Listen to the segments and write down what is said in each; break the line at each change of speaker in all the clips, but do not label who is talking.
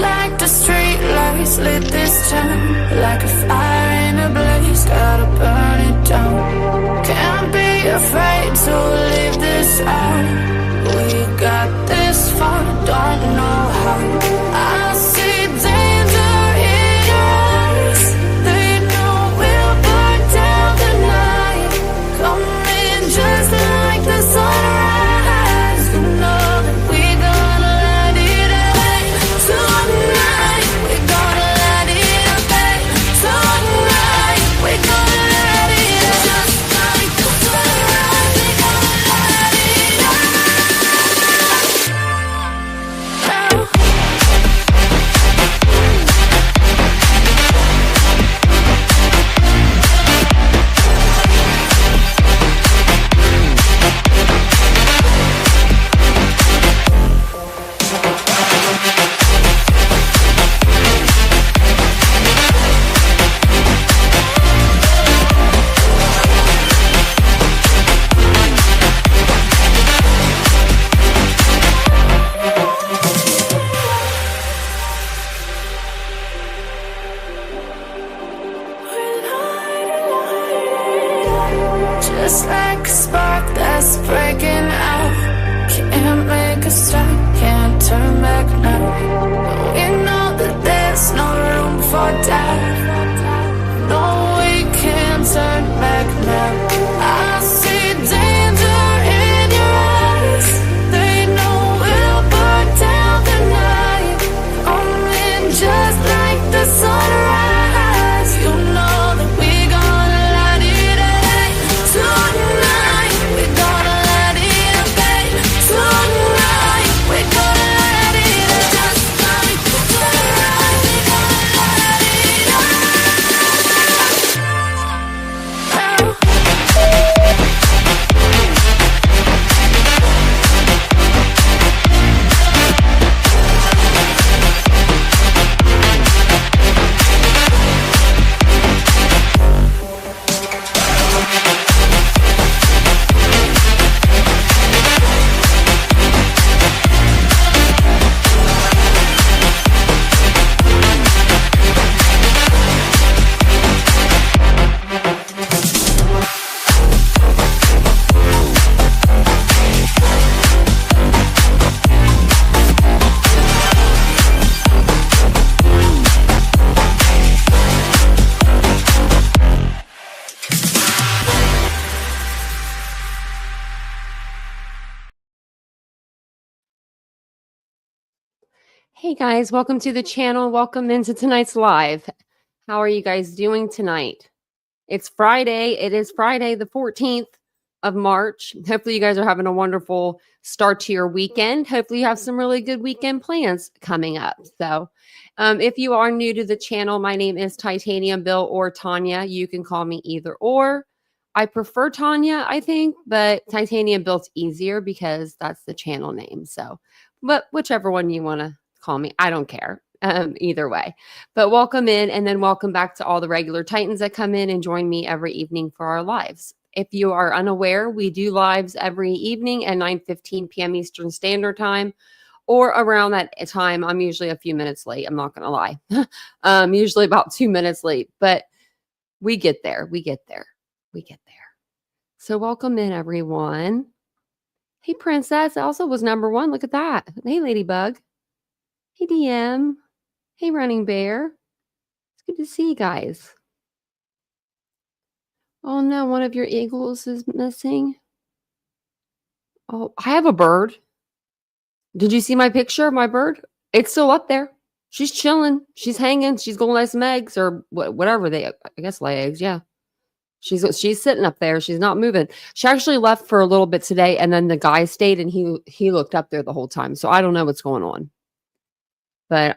like the street lights lit this town, like a fire in a blaze, gotta burn it down. Can't be afraid to leave this out. We got this far, don't know how. I see danger in your eyes. They know we'll burn down the night. Coming just like the sunrise. You know that we gonna light it up tonight. We gonna light it up tonight. We gonna light it up just like the sunrise. We gonna light it up now. Just like a spark that's breaking out. Can't make a stop, can't turn back now. We know that there's no room for doubt. No, we can't turn back now. I see danger in your eyes. They know we'll burn down the night. Coming just like the sunrise. You know that we gonna light it up tonight. We gonna light it up tonight. We gonna light it up just like the sunrise. We gonna light it up now.
Hey guys, welcome to the channel. Welcome into tonight's live. How are you guys doing tonight? It's Friday. It is Friday, the 14th of March. Hopefully you guys are having a wonderful start to your weekend. Hopefully you have some really good weekend plans coming up. So if you are new to the channel, my name is TitaniumBuilt or Tanya. You can call me either or. I prefer Tanya, I think, but TitaniumBuilt's easier because that's the channel name. So, but whichever one you want to call me, I don't care either way. But welcome in, and then welcome back to all the regular Titans that come in and join me every evening for our lives. If you are unaware, we do lives every evening at 9:15 p.m. Eastern Standard Time, or around that time. I'm usually a few minutes late. I'm not going to lie. Usually about 2 minutes late, but we get there. We get there. We get there. So welcome in, everyone. Hey, Princess. Elsa was number 1. Look at that. Hey, Ladybug. Hey, DM. Hey, Running Bear. It's good to see you guys. Oh, no. One of your eagles is missing. Oh, I have a bird. Did you see my picture of my bird? It's still up there. She's chilling. She's hanging. She's going to lay some eggs or whatever they, I guess, lay eggs. Yeah. She's sitting up there. She's not moving. She actually left for a little bit today, and then the guy stayed, and he looked up there the whole time. So I don't know what's going on. But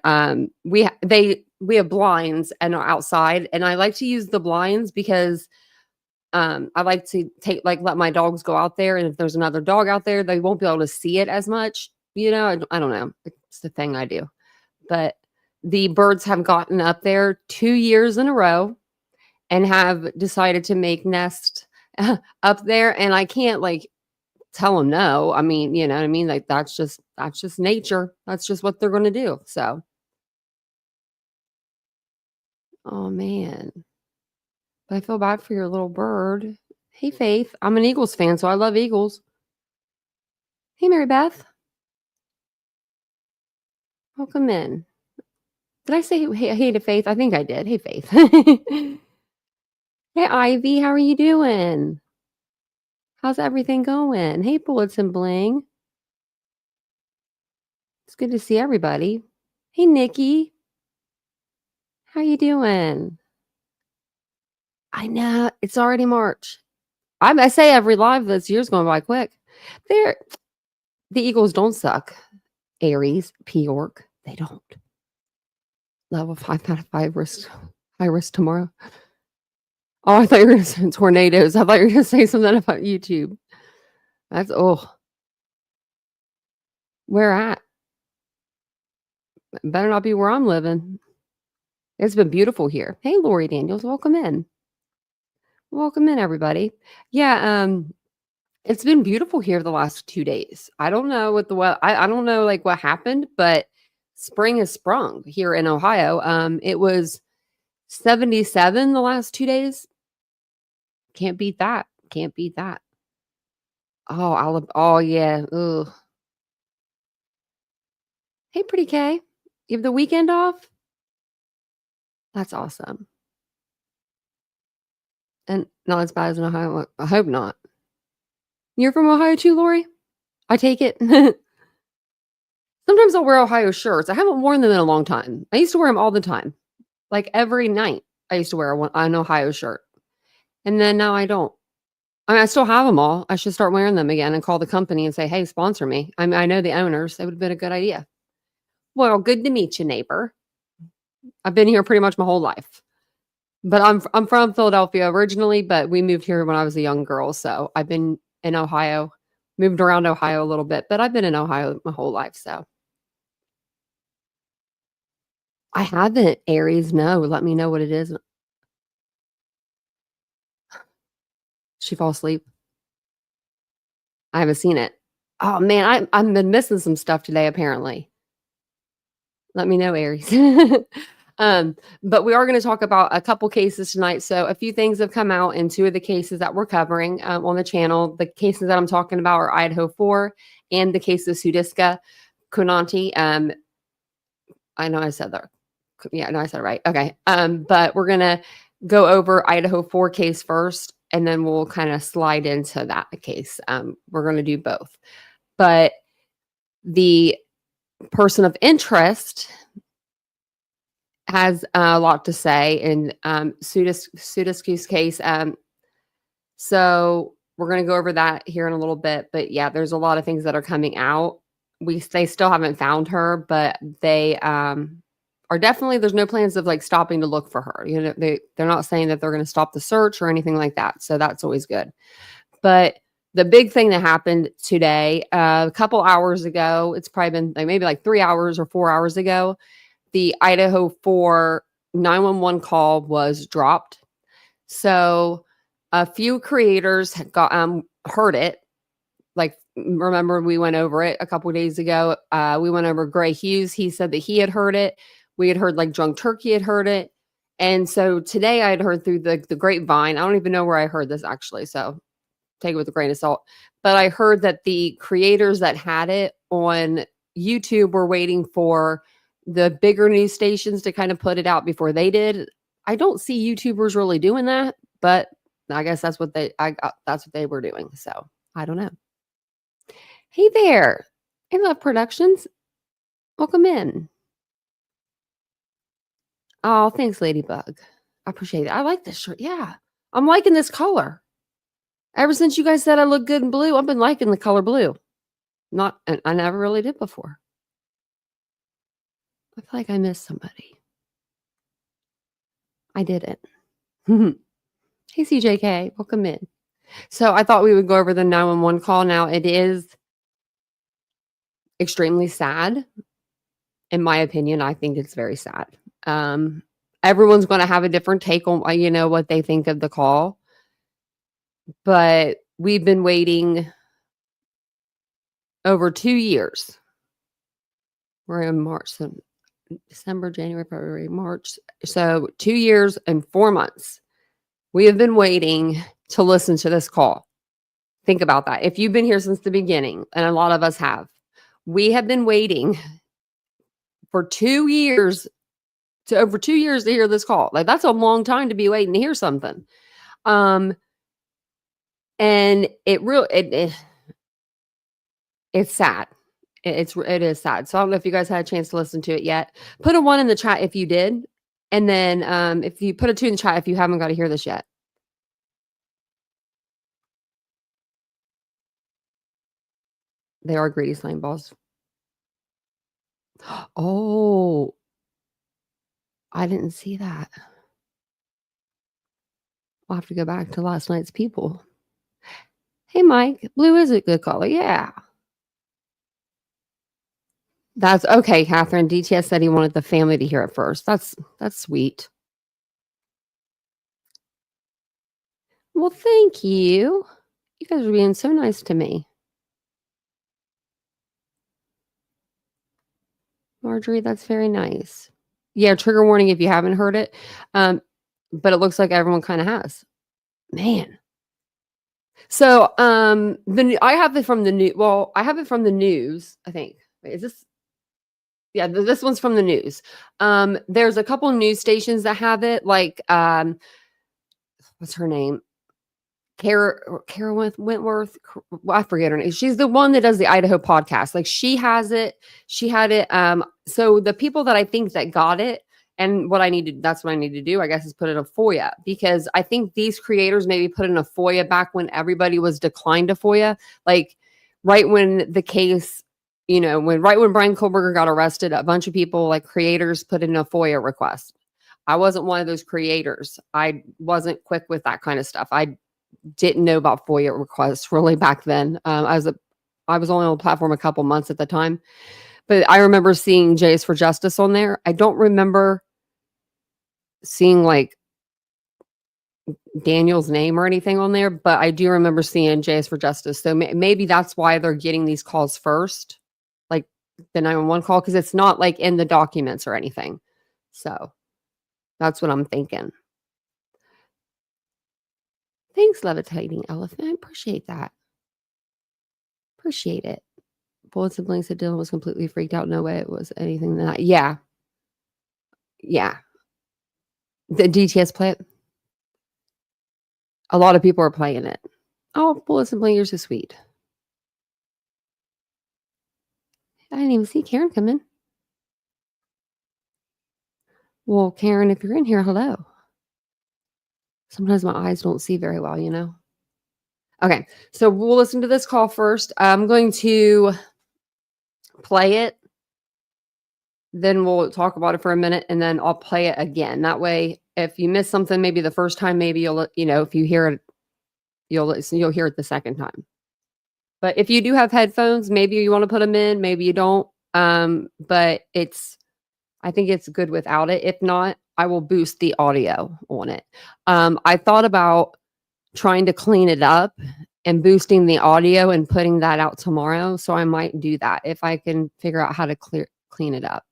we have blinds and are outside, and I like to use the blinds because I like to let my dogs go out there, and if there's another dog out there, they won't be able to see it as much. You know, I don't know. It's the thing I do. But the birds have gotten up there 2 years in a row and have decided to make nest up there, and I can't tell them no. I mean, you know what I mean? Like that's just nature. That's just what they're going to do. So Oh, man. But I feel bad for your little bird. Hey, Faith. I'm an Eagles fan, so I love Eagles. Hey, Mary Beth. Welcome in. Did I say hey to Faith? I think I did. Hey, Faith. Hey, Ivy. How are you doing? How's everything going? Hey, Bullets and Bling. It's good to see everybody. Hey, Nikki. How you doing? I know. It's already March. I say every live this year's going by quick. The Eagles don't suck. Aries, P-York, they don't. Level 5 out of 5 risk, high risk tomorrow. Oh, I thought you were going to say tornadoes. I thought you were going to say something about YouTube. That's, where at? Better not be where I'm living. It's been beautiful here. Hey, Lori Daniels, welcome in. Welcome in, everybody. Yeah, it's been beautiful here the last 2 days. I don't know what the weather, I don't know like what happened, but spring has sprung here in Ohio. It was 77 the last 2 days. Can't beat that. Can't beat that. Oh, yeah. Ugh. Hey, Pretty K. You have the weekend off? That's awesome. And not as bad as in Ohio. I hope not. You're from Ohio too, Lori? I take it. Sometimes I'll wear Ohio shirts. I haven't worn them in a long time. I used to wear them all the time. Like every night, I used to wear an Ohio shirt. And then now I don't. I mean, I still have them all. I should start wearing them again and call the company and say, hey, sponsor me. I mean, I know the owners. It would have been a good idea. Well, good to meet you, neighbor. I've been here pretty much my whole life. But I'm from Philadelphia originally, but we moved here when I was a young girl. So I've been in Ohio, moved around Ohio a little bit, but I've been in Ohio my whole life. So I haven't. Aries, no. Let me know what it is. She fall asleep. I haven't seen it. Oh man, I've been missing some stuff today, apparently. Let me know, Aries. But we are going to talk about a couple cases tonight. So a few things have come out in two of the cases that we're covering on the channel. The cases that I'm talking about are Idaho 4 and the case of Sudika Konanki. I know I said that. Yeah, no, I said it right. Okay. But we're going to go over Idaho 4 case first, and then we'll kind of slide into that case. We're going to do both. But the person of interest has a lot to say in Sudisku's case. So we're going to go over that here in a little bit. But yeah, there's a lot of things that are coming out. They still haven't found her, but they are definitely, there's no plans of like stopping to look for her. You know, they're not saying that they're going to stop the search or anything like that. So that's always good. But the big thing that happened today, a couple hours ago, it's probably been like maybe like 3 hours or 4 hours ago, the Idaho 4 911 call was dropped. So a few creators got heard it. Like, remember we went over it a couple days ago. We went over Gray Hughes. He said that he had heard it. We had heard like Drunk Turkey had heard it. And so today I had heard through the grapevine. I don't even know where I heard this actually. So take it with a grain of salt. But I heard that the creators that had it on YouTube were waiting for the bigger news stations to kind of put it out before they did. I don't see YouTubers really doing that, but I guess that's what they were doing. So I don't know. Hey there, I Love Productions. Welcome in. Oh, thanks, Ladybug. I appreciate it. I like this shirt. Yeah, I'm liking this color. Ever since you guys said I look good in blue, I've been liking the color blue. I never really did before. I feel like I missed somebody. I didn't. Hey, CJK, welcome in. So I thought we would go over the 911 call. Now, it is extremely sad. In my opinion, I think it's very sad. Everyone's going to have a different take on, what they think of the call. But we've been waiting over 2 years. We're in March. So December, January, February, March. So 2 years and 4 months. We have been waiting to listen to this call. Think about that. If you've been here since the beginning, and a lot of us have, we have been waiting for 2 years to over 2 years to hear this call. Like, that's a long time to be waiting to hear something. And it's sad. It is sad. So I don't know if you guys had a chance to listen to it yet. Put a 1 in the chat if you did. And then if you put a 2 in the chat if you haven't got to hear this yet. They are greedy slime balls. Oh, I didn't see that. I'll have to go back to last night's people. Hey, Mike, blue is a good color. Yeah. That's okay, Catherine. DTS said he wanted the family to hear it first. That's sweet. Well, thank you. You guys are being so nice to me. Marjorie, that's very nice. Yeah, trigger warning if you haven't heard it. But it looks like everyone kind of has. Man. So I have it from the news. Well, I have it from the news, I think. Wait, is this? Yeah, this one's from the news. There's a couple news stations that have it, like what's her name? Kara Wentworth. I forget her name. She's the one that does the Idaho podcast. Like, she has it. She had it. So the people that I think that got it, and that's what I need to do, I guess, is put in a FOIA, because I think these creators maybe put in a FOIA back when everybody was declined a FOIA, like right when the case, right when Brian Kohberger got arrested, a bunch of people, like creators, put in a FOIA request. I wasn't one of those creators. I wasn't quick with that kind of stuff. I didn't know about FOIA requests really back then. I was only on the platform a couple months at the time, but I remember seeing Jays for Justice on there. I don't remember seeing like Daniel's name or anything on there, but I do remember seeing Jays for Justice. So maybe that's why they're getting these calls first, like the 911 call, because it's not like in the documents or anything. So that's what I'm thinking. Thanks, Levitating Elephant. I appreciate that. Appreciate it. Bullets and Blanks said Dylan was completely freaked out. No way it was anything that. Yeah. Yeah. The DTS play it. A lot of people are playing it. Oh, Bullets and Blanks, you're so sweet. I didn't even see Karen come in. Well, Karen, if you're in here, hello. Sometimes my eyes don't see very well, Okay, so we'll listen to this call first. I'm going to play it. Then we'll talk about it for a minute, and then I'll play it again. That way, if you miss something, maybe the first time, maybe you'll, if you hear it, you'll hear it the second time. But if you do have headphones, maybe you want to put them in, maybe you don't. But I think it's good without it. If not, I will boost the audio on it. I thought about trying to clean it up and boosting the audio and putting that out tomorrow. So I might do that if I can figure out how to clean it up.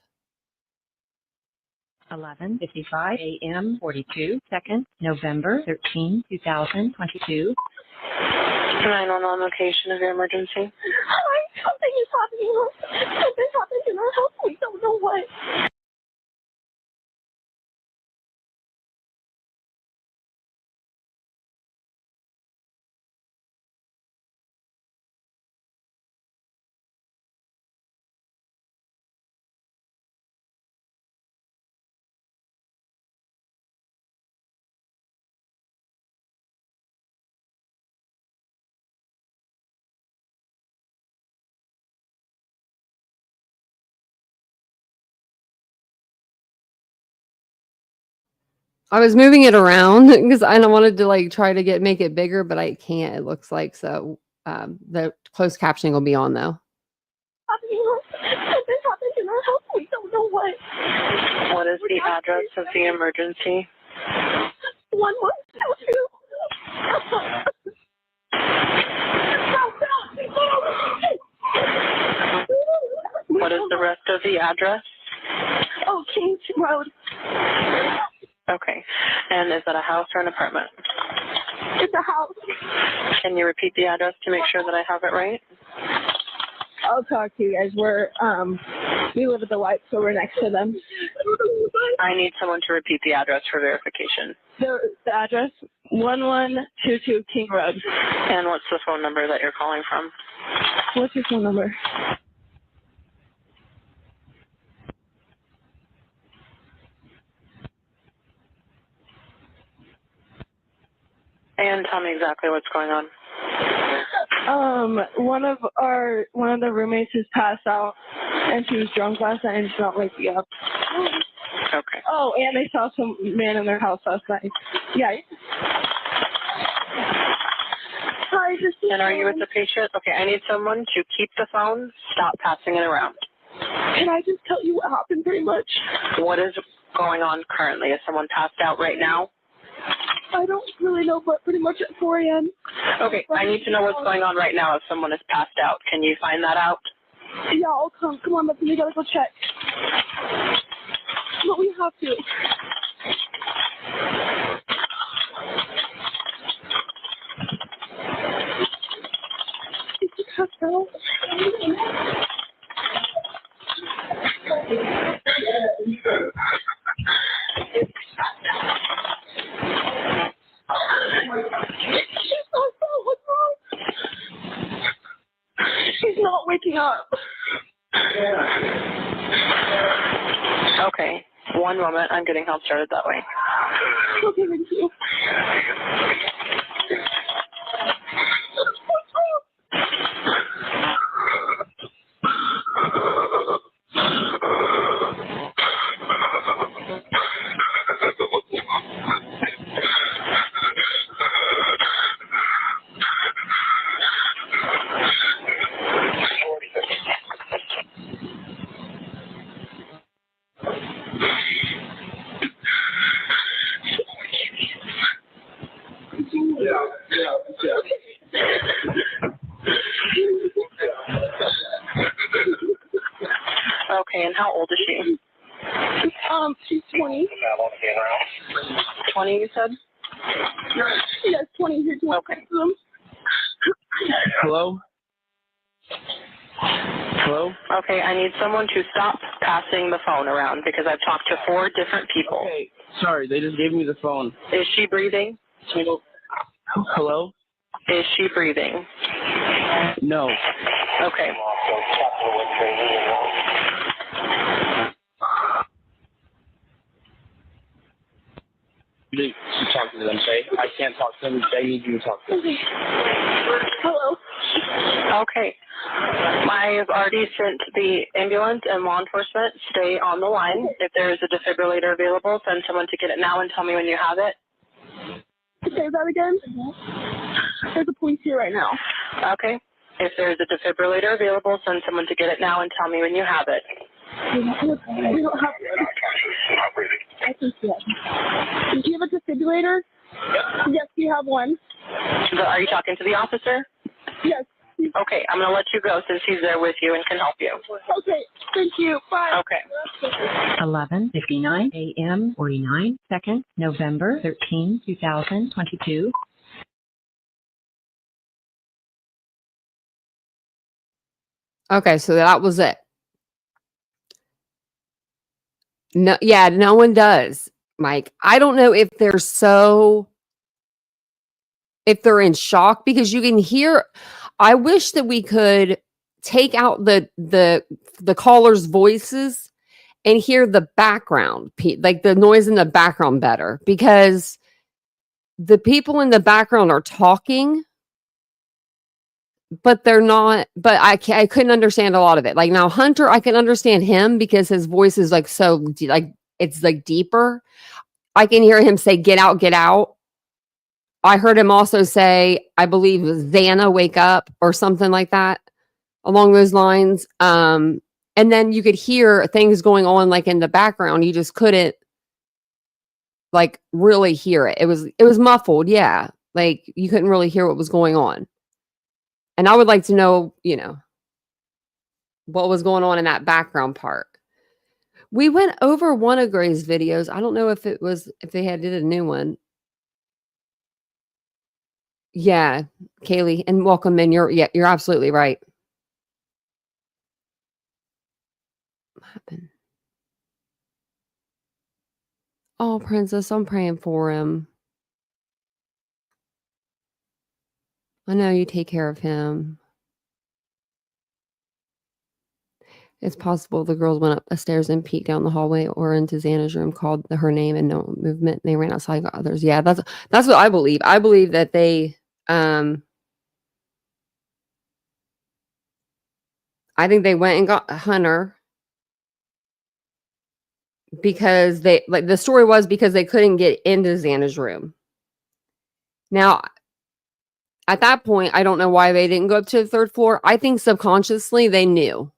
11:55 a.m. 42 seconds, November 13, 2022.
911 location of your emergency.
Hi, something is happening. Something happened in our house. We don't know what.
I was moving it around because I wanted to try to make it bigger, but I can't, it looks like. So the closed captioning will be on though.
Something happened in our house. We don't know what.
What is the address of the emergency?
1122.
What is the rest of the address?
Oh, King Road.
Okay. And is that a house or an apartment?
It's a house.
Can you repeat the address to make sure that I have it right?
I'll talk to you guys. We live at the White, so we're next to them.
I need someone to repeat the address for verification.
The address, 1122 King Road.
And what's the phone number that you're calling from?
What's your phone number?
And tell me exactly what's going on.
One of the roommates has passed out, and she was drunk last night and she's not waking up.
Okay.
Oh, and they saw some man in their house last night. Yeah. Hi,
And are you with the patient? Okay, I need someone to keep the phone, stop passing it around.
Can I just tell you what happened pretty much?
What is going on currently? Is someone passed out right now?
I don't really know, but pretty much at 4 a.m.
Okay, I need to know what's going on right now if someone is passed out. Can you find that out?
Yeah, I'll come. Come on, we gotta go check. But we have to. Is he passed out? She's not waking up.
Okay, one moment. I'm getting help started that way.
Okay, thank you.
Okay, and how old is she?
She's 20.
20, you said?
Yes, 20. Here's one.
Okay.
Hello? Hello?
Okay, I need someone to stop passing the phone around because I've talked to 4 different people.
Okay, sorry, they just gave me the phone.
Is she breathing?
Hello?
Is she breathing?
No.
Okay.
You didn't talk to them, okay? I can't talk to them. They need you to talk to them.
Hello.
Okay. I've already sent the ambulance and law enforcement. Stay on the line. If there is a defibrillator available, send someone to get it now and tell me when you have it.
Say that again? There's a police here right now.
Okay. If there is a defibrillator available, send someone to get it now and tell me when you have it.
We don't have one. I can see it. Do you have a defibrillator? Yes, we have one.
Are you talking to the officer?
Yes.
Okay, I'm going to let you go since he's there with you and can help you.
Okay, thank you. Bye.
Okay.
11:59 a.m. 49 seconds, November 13, 2022.
Okay, so that was it. No, yeah, no one does, Mike. I don't know if they're in shock because you can hear. I wish that we could take out the callers' voices and hear the background, like the noise in the background better, because the people in the background are talking, but they're not. But I couldn't understand a lot of it. Like now, Hunter, I can understand him because his voice is like so like it's like deeper. I can hear him say, "Get out, get out." I heard him also say, I believe, Xana, wake up, or something like that, along those lines. And then you could hear things going on like in the background. You just couldn't like really hear it. It was muffled, yeah. Like you couldn't really hear what was going on. And I would like to know, what was going on in that background part. We went over one of Gray's videos. I don't know if they had did a new one. Yeah, Kaylee, and welcome in. You're absolutely right. What happened? Oh, Princess, I'm praying for him. I know you take care of him. It's possible the girls went up the stairs and peeked down the hallway or into Xana's room, called her name and no movement. They ran outside, got others. Yeah, that's what I believe. I believe that they I think they went and got Hunter because they the story was because they couldn't get into Xana's room. Now, at that point, I don't know why they didn't go up to the third floor. I think subconsciously they knew.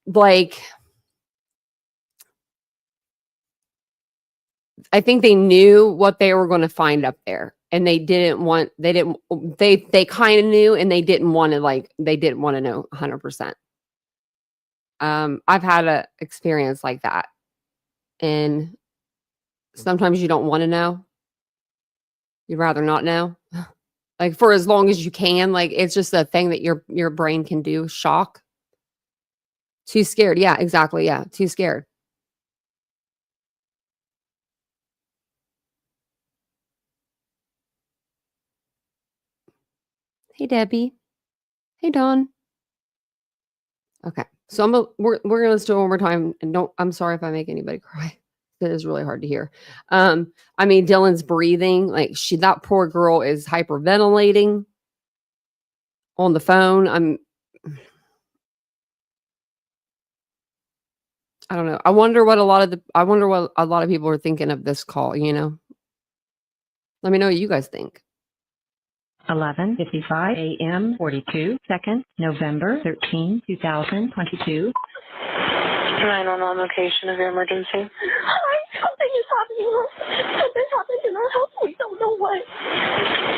Like, I think they knew what they were going to find up there, and they kind of knew, and they didn't want to know 100%. I've had a experience like that, and sometimes you don't want to know. You'd rather not know, like for as long as you can. Like it's just a thing that your brain can do. Shock. Too scared. Yeah, exactly. Yeah, too scared. Hey, Debbie. Hey, Dawn. Okay, so we're gonna let's do it one more time. And I'm sorry if I make anybody cry. It is really hard to hear. I mean, Dylan's breathing. Like that poor girl is hyperventilating on the phone. I don't know. I wonder what a lot of people are thinking of this call. Let me know what you guys think.
11:55 a.m. 42 seconds, November 13, 2022.
911 location of your emergency.
Something is happening. Something happened in our house. We don't know what.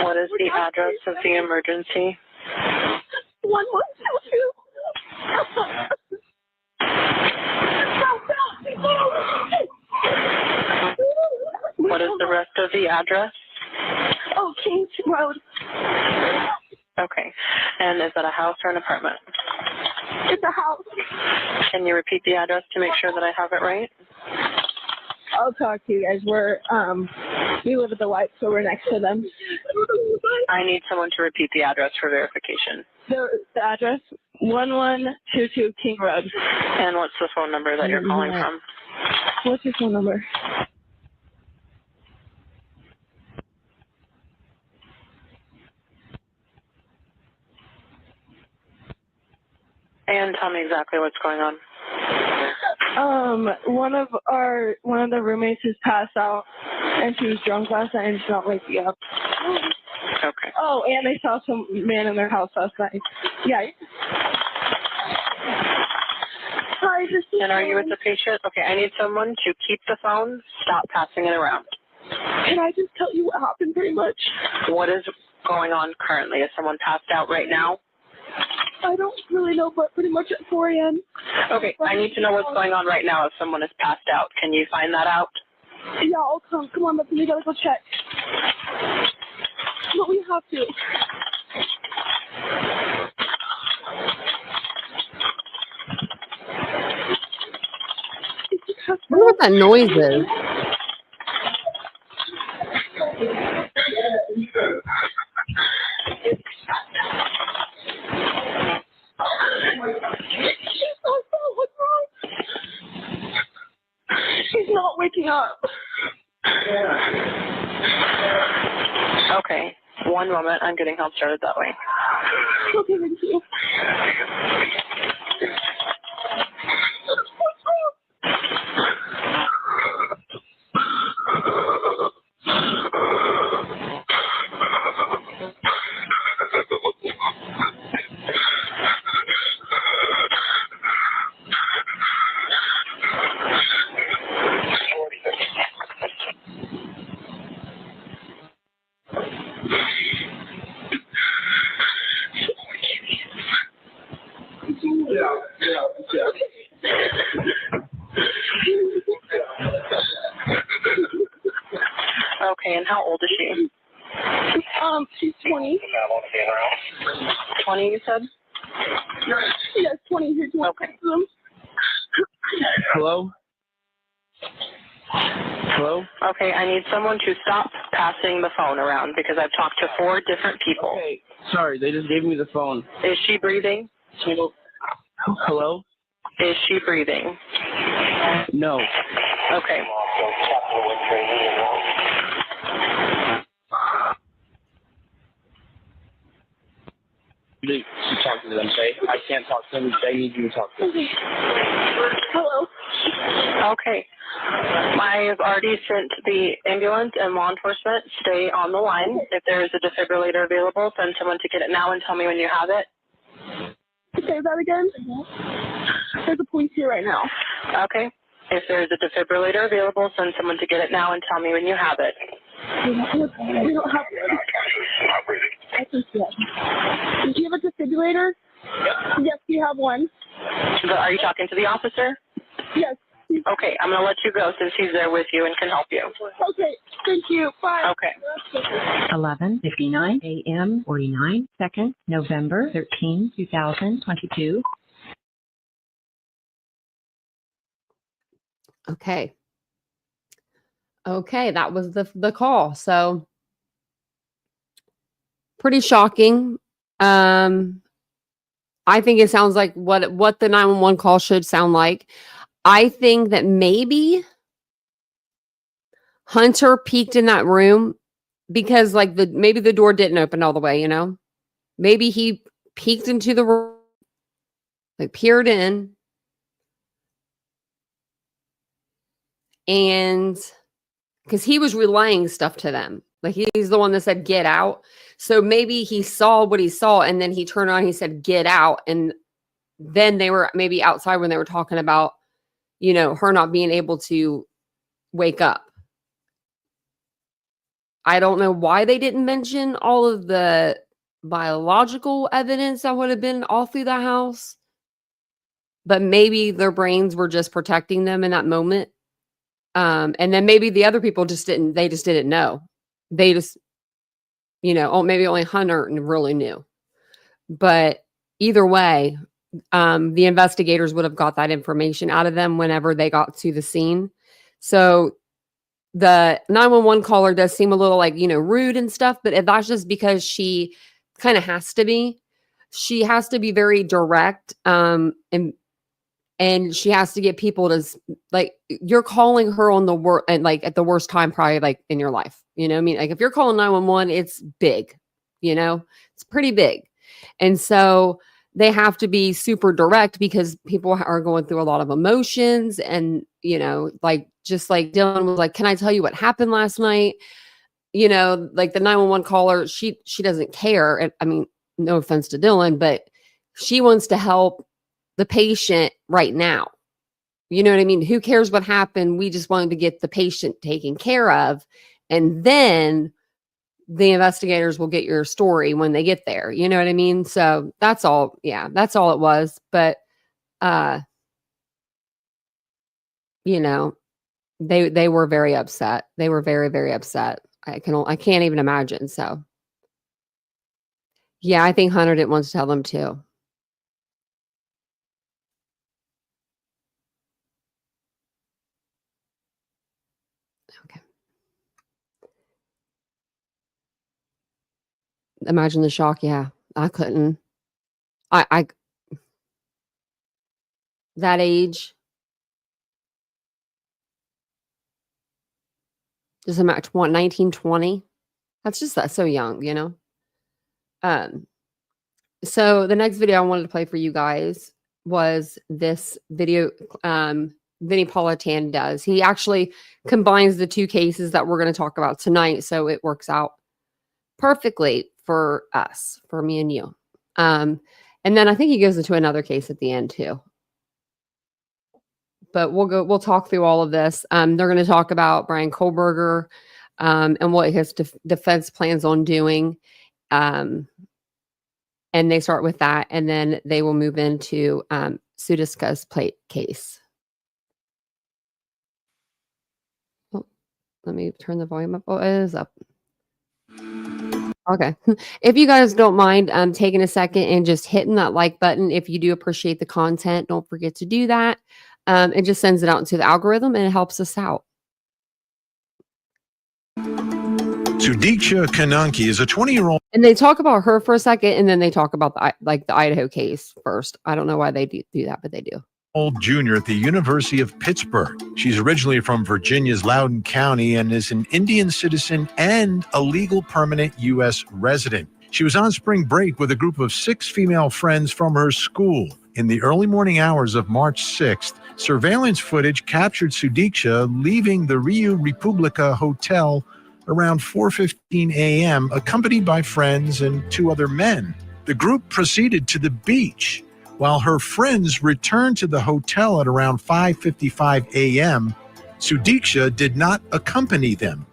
What is the address of the emergency?
1122.
What is the rest of the address?
Oh, Kings Road.
Okay. And is that a house or an apartment?
It's a house.
Can you repeat the address to make sure that I have it right?
I'll talk to you guys. We live at the White, so we're next to them.
I need someone to repeat the address for verification.
The address, 1122 King Road.
And what's the phone number that you're calling from?
What's your phone number?
And tell me exactly what's going on.
One of the roommates has passed out, and she was drunk last night, and she's not waking up.
Okay.
Oh, and they saw some man in their house last night. Yeah. Hi,
and are you with the patient? Okay, I need someone to keep the phone, stop passing it around.
Can I just tell you what happened pretty much?
What is going on currently? Is someone passed out right now?
I don't really know, but pretty much at 4 a.m.
Okay, I need to know what's going on right now if someone is passed out. Can you find that out?
Yeah, I'll come. Come on, we gotta go check. But we have to.
I wonder what that noise is.
She's not waking up.
Okay, one moment. I'm getting help started that way.
Okay, thank you.
Okay, and how old is she?
She's 20.
20, you said?
Yes, 20. Here's one.
Okay.
Hello? Hello?
Okay, I need someone to stop passing the phone around because I've talked to 4 different people.
Okay. Sorry, they just gave me the phone.
Is she breathing?
Hello?
Is she breathing?
No.
Okay.
You need to talk to them, okay? I can't talk to them. They need you to talk to them.
Hello.
Okay. I've already sent the ambulance and law enforcement. Stay on the line. If there is a defibrillator available, send someone to get it now and tell me when you have it.
Say that again. There's a police here right now.
Okay. If there is a defibrillator available, send someone to get it now and tell me when you have it.
We don't have one. I can see it. Do you have a defibrillator? Yes, we have one.
Are you talking to the officer?
Yes.
Okay, I'm going to let you go since he's there with you and can help you.
Okay, thank you. Bye.
Okay.
11:59 a.m. 49 seconds, November 13, 2022.
Okay. Okay, that was the call. So pretty shocking. I think it sounds like what the 911 call should sound like. I think that maybe Hunter peeked in that room because like maybe the door didn't open all the way, you know? Maybe he peeked into the room, like peered in, and because he was relaying stuff to them. Like he's the one that said, get out. So maybe he saw what he saw and then he turned on, he said, get out. And then they were maybe outside when they were talking about, you know, her not being able to wake up. I don't know why they didn't mention all of the biological evidence that would have been all through the house. But maybe their brains were just protecting them in that moment. And then maybe the other people just didn't know. They just, you know, maybe only Hunter really knew. But either way, the investigators would have got that information out of them whenever they got to the scene. So the 911 caller does seem a little like, you know, rude and stuff, but that's just because she kind of has to be. She has to be very direct, and she has to get people to, like, you're calling her on the worst, and like at the worst time probably like in your life. You know what I mean? Like if you're calling 911, it's big, you know, it's pretty big. And so they have to be super direct because people are going through a lot of emotions. And, you know, like, just like Dylan was like, can I tell you what happened last night? You know, like the 911 caller, she doesn't care. And I mean, no offense to Dylan, but she wants to help the patient right now. You know what I mean? Who cares what happened? We just wanted to get the patient taken care of. And then the investigators will get your story when they get there. You know what I mean? So that's all. Yeah, that's all it was. But, you know, they were very upset. They were very, very upset. I can't even imagine. So yeah, I think Hunter didn't want to tell them too. Okay. Imagine the shock. Yeah, I couldn't. I that age. Just imagine 19, 20. That's so young, you know? So the next video I wanted to play for you guys was this video Vinnie Politan does. He actually combines the two cases that we're going to talk about tonight, so it works out perfectly for us, for me and you. And then I think he goes into another case at the end too. But we'll talk through all of this. They're going to talk about Brian Kohberger and what his defense plans on doing. And they start with that, and then they will move into Sudika's plate case. Let me turn the volume up. Oh, it is up. Okay. If you guys don't mind taking a second and just hitting that like button, if you do appreciate the content, don't forget to do that. It just sends it out into the algorithm and it helps us out.
Sudika Konanki is a 20-year-old.
And they talk about her for a second, and then they talk about the Idaho case first. I don't know why they do that, but they do.
Junior at the University of Pittsburgh. She's originally from Virginia's Loudoun County and is an Indian citizen and a legal permanent U.S. resident. She was on spring break with a group of 6 female friends from her school. In the early morning hours of March 6th, surveillance footage captured Sudika leaving the Rio Republica Hotel around 4:15 a.m., accompanied by friends and 2 other men. The group proceeded to the beach. While her friends returned to the hotel at around 5:55 a.m., Sudika did not accompany them.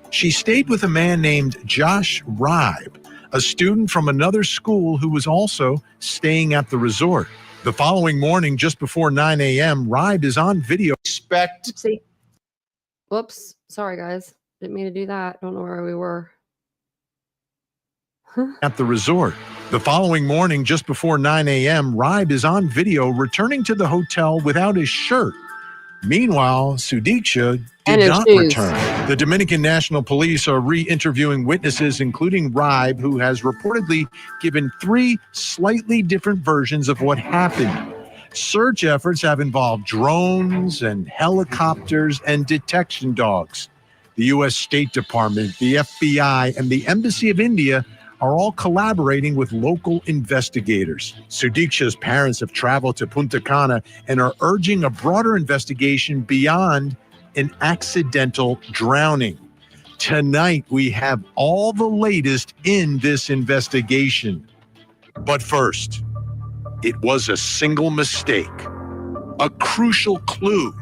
She stayed with a man named Josh Ribe, a student from another school who was also staying at the resort. The following morning, just before 9 a.m., Ribe is on video.
See. Whoops. Sorry, guys. Didn't mean to do that. Don't know where we were.
At the resort. The following morning, just before 9 a.m., Ribe is on video returning to the hotel without his shirt. Meanwhile, Sudika did not return. The Dominican National Police are re-interviewing witnesses, including Ribe, who has reportedly given 3 slightly different versions of what happened. Search efforts have involved drones and helicopters and detection dogs. The U.S. State Department, the FBI, and the Embassy of India are all collaborating with local investigators. Sudika's parents have traveled to Punta Cana and are urging a broader investigation beyond an accidental drowning. Tonight, we have all the latest in this investigation. But first, it was a single mistake, a crucial clue.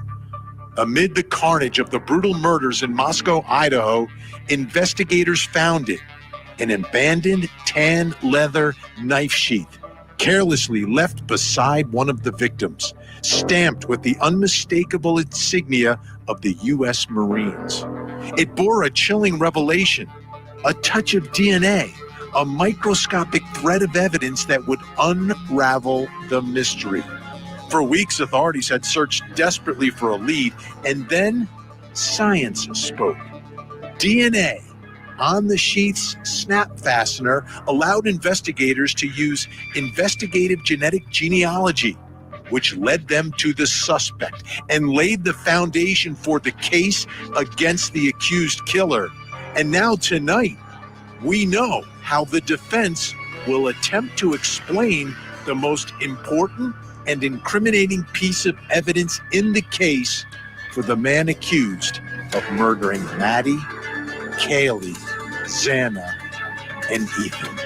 Amid the carnage of the brutal murders in Moscow, Idaho, investigators found it. An abandoned tan leather knife sheath, carelessly left beside one of the victims, stamped with the unmistakable insignia of the U.S. Marines. It bore a chilling revelation, a touch of DNA, a microscopic thread of evidence that would unravel the mystery. For weeks, authorities had searched desperately for a lead, and then science spoke. DNA on the sheath's snap fastener allowed investigators to use investigative genetic genealogy, which led them to the suspect and laid the foundation for the case against the accused killer. And now tonight, we know how the defense will attempt to explain the most important and incriminating piece of evidence in the case for the man accused of murdering Maddie, Kaylee, Xana, and Ethan.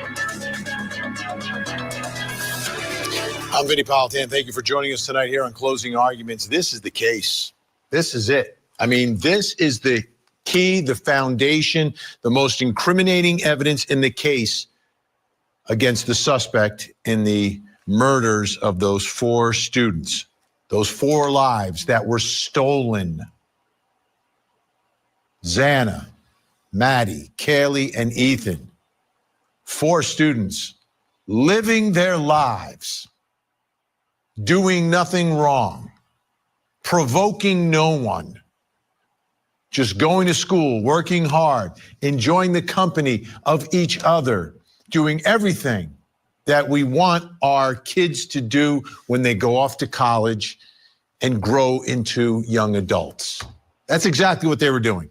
I'm Vinny Politan. Thank you for joining us tonight here on Closing Arguments. This is the case. This is it. I mean, this is the key, the foundation, the most incriminating evidence in the case against the suspect in the murders of those 4 students, those 4 lives that were stolen. Xana, Maddie, Kaylee, and Ethan. 4 students living their lives, doing nothing wrong, provoking no one, just going to school, working hard, enjoying the company of each other, doing everything that we want our kids to do when they go off to college and grow into young adults. That's exactly what they were doing.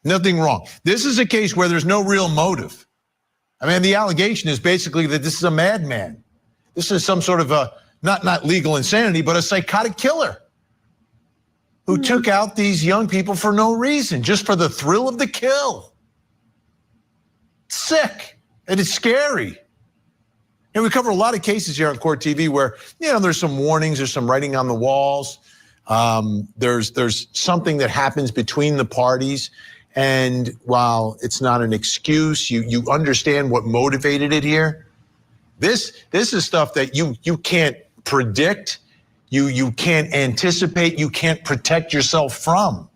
Nothing wrong. This is a case where there's no real motive. I mean, the allegation is basically that this is a madman. This is some sort of a, not legal insanity, but a psychotic killer who took out these young people for no reason, just for the thrill of the kill. It's sick, and it's scary. And we cover a lot of cases here on Court TV where, there's some warnings, there's some writing on the walls. There's something that happens between the parties. And while it's not an excuse, you understand what motivated it here. This is stuff that you can't predict, you can't anticipate, you can't protect yourself from.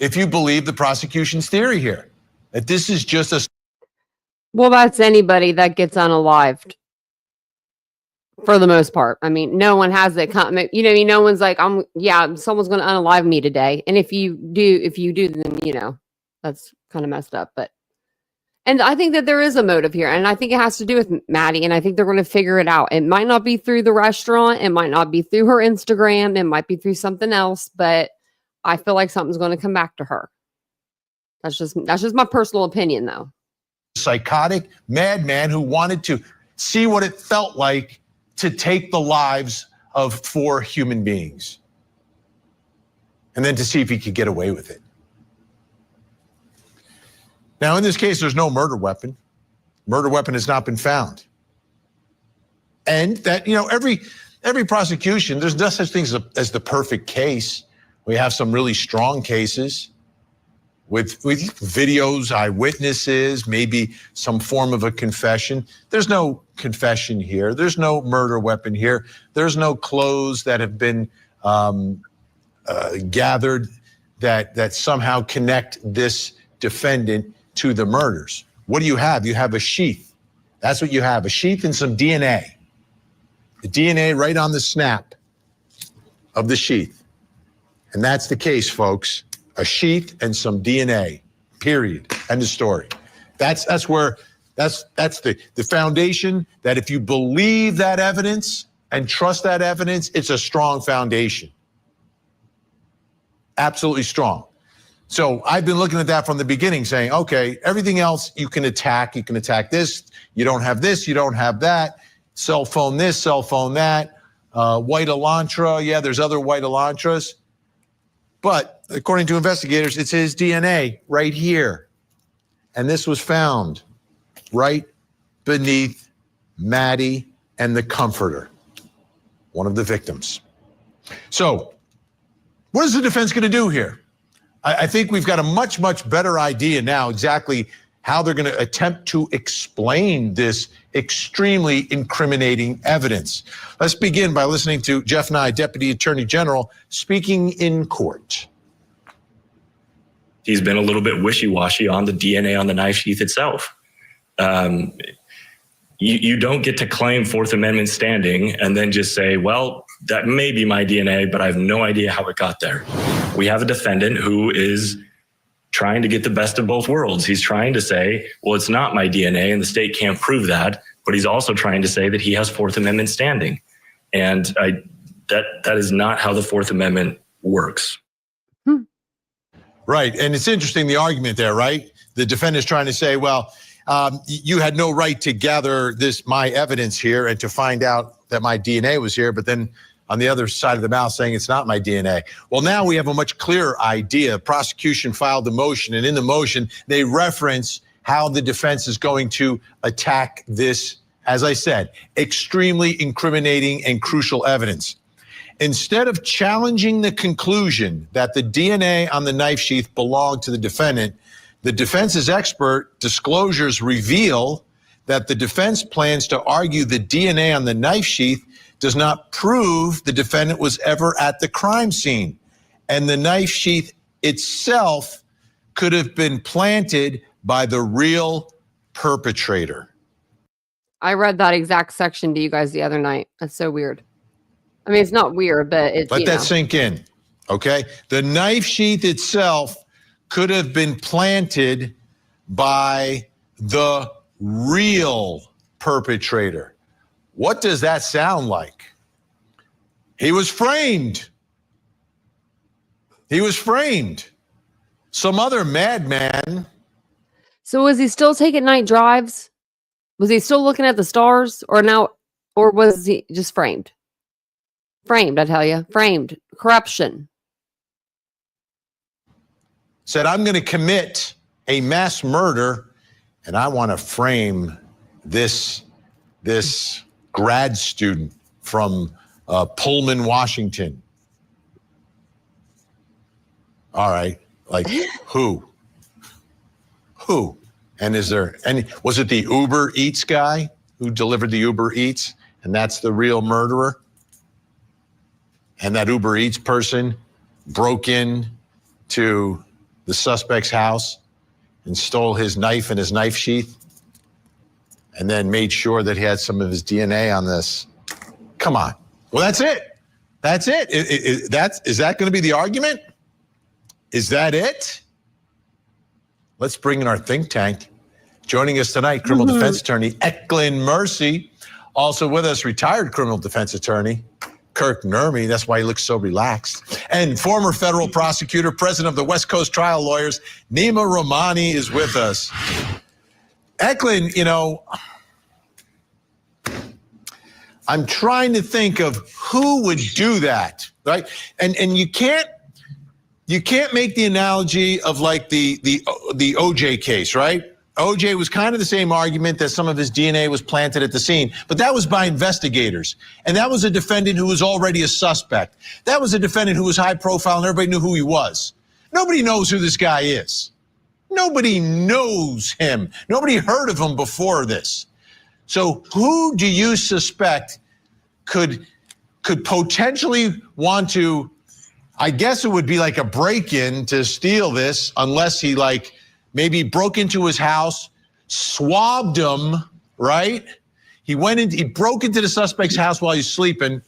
if you believe the prosecution's theory here, that this is just a...
Well, that's anybody that gets unalived for the most part. I mean, no one has that no one's like, someone's going to unalive me today. And if you do, then, that's kind of messed up. And I think that there is a motive here. And I think it has to do with Maddie. And I think they're going to figure it out. It might not be through the restaurant. It might not be through her Instagram. It might be through something else. But I feel like something's going to come back to her. That's just my personal opinion, though.
Psychotic madman who wanted to see what it felt like to take the lives of 4 human beings. And then to see if he could get away with it. Now, in this case, there's no murder weapon. Murder weapon has not been found. And that, every prosecution, there's no such thing as the perfect case. We have some really strong cases with videos, eyewitnesses, maybe some form of a confession. There's no confession here. There's no murder weapon here. There's no clothes that have been gathered that somehow connect this defendant to the murders. What do you have? You have a sheath. That's what you have, a sheath and some DNA. The DNA right on the snap of the sheath. And that's the case, folks. A sheath and some DNA, period. End of story. That's the foundation that if you believe that evidence and trust that evidence, it's a strong foundation. Absolutely strong. So I've been looking at that from the beginning saying, okay, everything else you can attack. You can attack this. You don't have this. You don't have that. Cell phone this, cell phone that. White Elantra. Yeah, there's other white Elantras. But according to investigators, it's his DNA right here. And this was found right beneath Maddie and the comforter, one of the victims. So what is the defense going to do here? I think we've got a much, much better idea now exactly how they're going to attempt to explain this extremely incriminating evidence. Let's begin by listening to Jeff Nye, Deputy Attorney General, speaking in court.
He's been a little bit wishy-washy on the DNA on the knife sheath itself. You don't get to claim Fourth Amendment standing and then just say, well, that may be my DNA, but I have no idea how it got there. We have a defendant who is trying to get the best of both worlds. He's trying to say, well, it's not my DNA and the state can't prove that, but he's also trying to say that he has Fourth Amendment standing. And that is not how the Fourth Amendment works.
Right, and it's interesting, the argument there, right? The defendant's trying to say, well, you had no right to gather my evidence here and to find out that my DNA was here, but then on the other side of the mouth saying it's not my DNA. Well, now we have a much clearer idea. Prosecution filed the motion, and in the motion, they reference how the defense is going to attack this, as I said, extremely incriminating and crucial evidence. Instead of challenging the conclusion that the DNA on the knife sheath belonged to the defendant, the defense's expert disclosures reveal that the defense plans to argue the DNA on the knife sheath does not prove the defendant was ever at the crime scene, and the knife sheath itself could have been planted by the real perpetrator.
I read that exact section to you guys the other night. That's so weird. I mean, it's not weird, but it's...
Let that sink in, okay? The knife sheath itself could have been planted by the real perpetrator. What does that sound like? He was framed. He was framed. Some other madman.
So was he still taking night drives? Was he still looking at the stars? Or was he just framed? Framed, I tell you. Framed. Corruption.
Said, I'm going to commit a mass murder, and I want to frame this grad student from Pullman, Washington. All right. Like, who? Who? And was it the Uber Eats guy who delivered the Uber Eats, and that's the real murderer? And that Uber Eats person broke in to the suspect's house and stole his knife and his knife sheath and then made sure that he had some of his DNA on this. Come on. Well, that's it. That's it. Is that going to be the argument? Is that it? Let's bring in our think tank. Joining us tonight, criminal defense attorney Eklund Mercy. Also with us, retired criminal defense attorney Kirk Nurmi. That's why he looks so relaxed. And former federal prosecutor, president of the West Coast Trial Lawyers, Nima Romani is with us. Eklund, you know, I'm trying to think of who would do that, right? And you can't make the analogy of like the OJ case, right? OJ was kind of the same argument that some of his DNA was planted at the scene, but that was by investigators. And that was a defendant who was already a suspect. That was a defendant who was high profile and everybody knew who he was. Nobody knows who this guy is. Nobody knows him. Nobody heard of him before this. So who do you suspect could potentially want to, I guess it would be like a break-in to steal this, unless he like maybe broke into his house, swabbed him, right? He broke into the suspect's house while he's sleeping,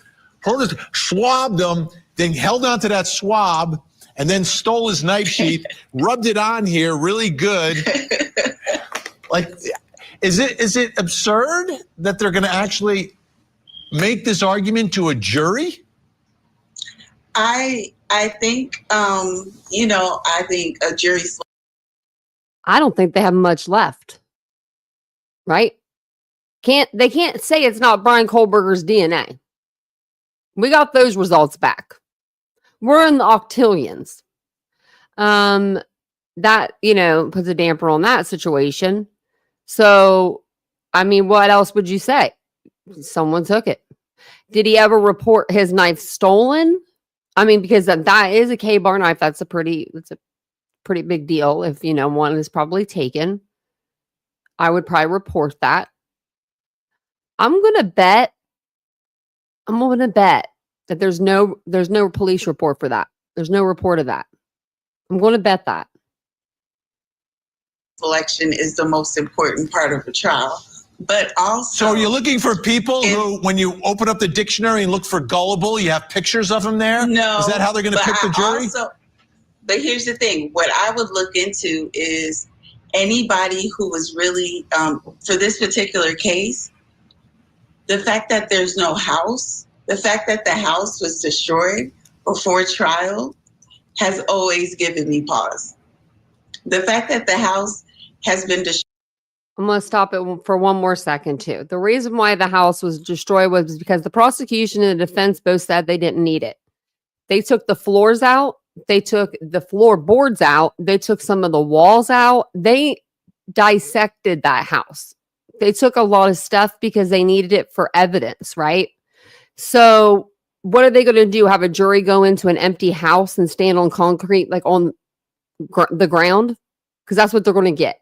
swabbed him, then held onto that swab, and then stole his knife sheath, rubbed it on here really good. Like, is it absurd that they're going to actually make this argument to a jury?
I think, I think a jury.
I don't think they have much left, right? They can't say it's not Brian Kohberger's DNA. We got those results back. We're in the octillions. That, puts a damper on that situation. So, I mean, what else would you say? Someone took it. Did he ever report his knife stolen? I mean, because that is a K-bar knife. That's a pretty big deal. If, one is probably taken, I would probably report that. I'm going to bet that there's no police report for that. There's no report of that. I'm going to bet that.
Selection is the most important part of the trial. But also,
so you're looking for people who, when you open up the dictionary and look for gullible, you have pictures of them there?
No.
Is that how they're going to pick the jury?
But here's the thing. What I would look into is anybody who was really, for this particular case, the fact that there's no house, the fact that the house was destroyed before trial has always given me pause. The fact that the house has been destroyed.
I'm going to stop it for one more second, too. The reason why the house was destroyed was because the prosecution and the defense both said they didn't need it. They took the floors out. They took the floorboards out. They took some of the walls out. They dissected that house. They took a lot of stuff because they needed it for evidence, right? So what are they going to do? Have a jury go into an empty house and stand on concrete, like on the ground? Because that's what they're going to get.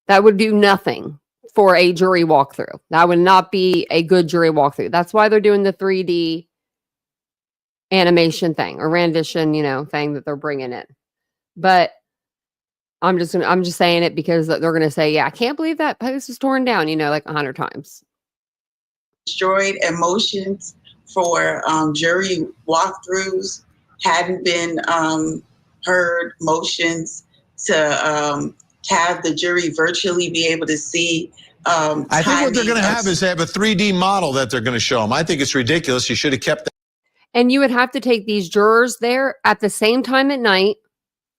That would do nothing for a jury walkthrough. That would not be a good jury walkthrough. That's why they're doing the 3D animation thing or rendition, thing that they're bringing in. But I'm just saying it because they're going to say, yeah, I can't believe that post was torn down, like 100 times.
Destroyed, and motions for jury walkthroughs hadn't been heard, motions to have the jury virtually be able to see.
I think what they're going to have is they have a 3D model that they're going to show them. I think it's ridiculous. You should have kept that.
And you would have to take these jurors there at the same time at night,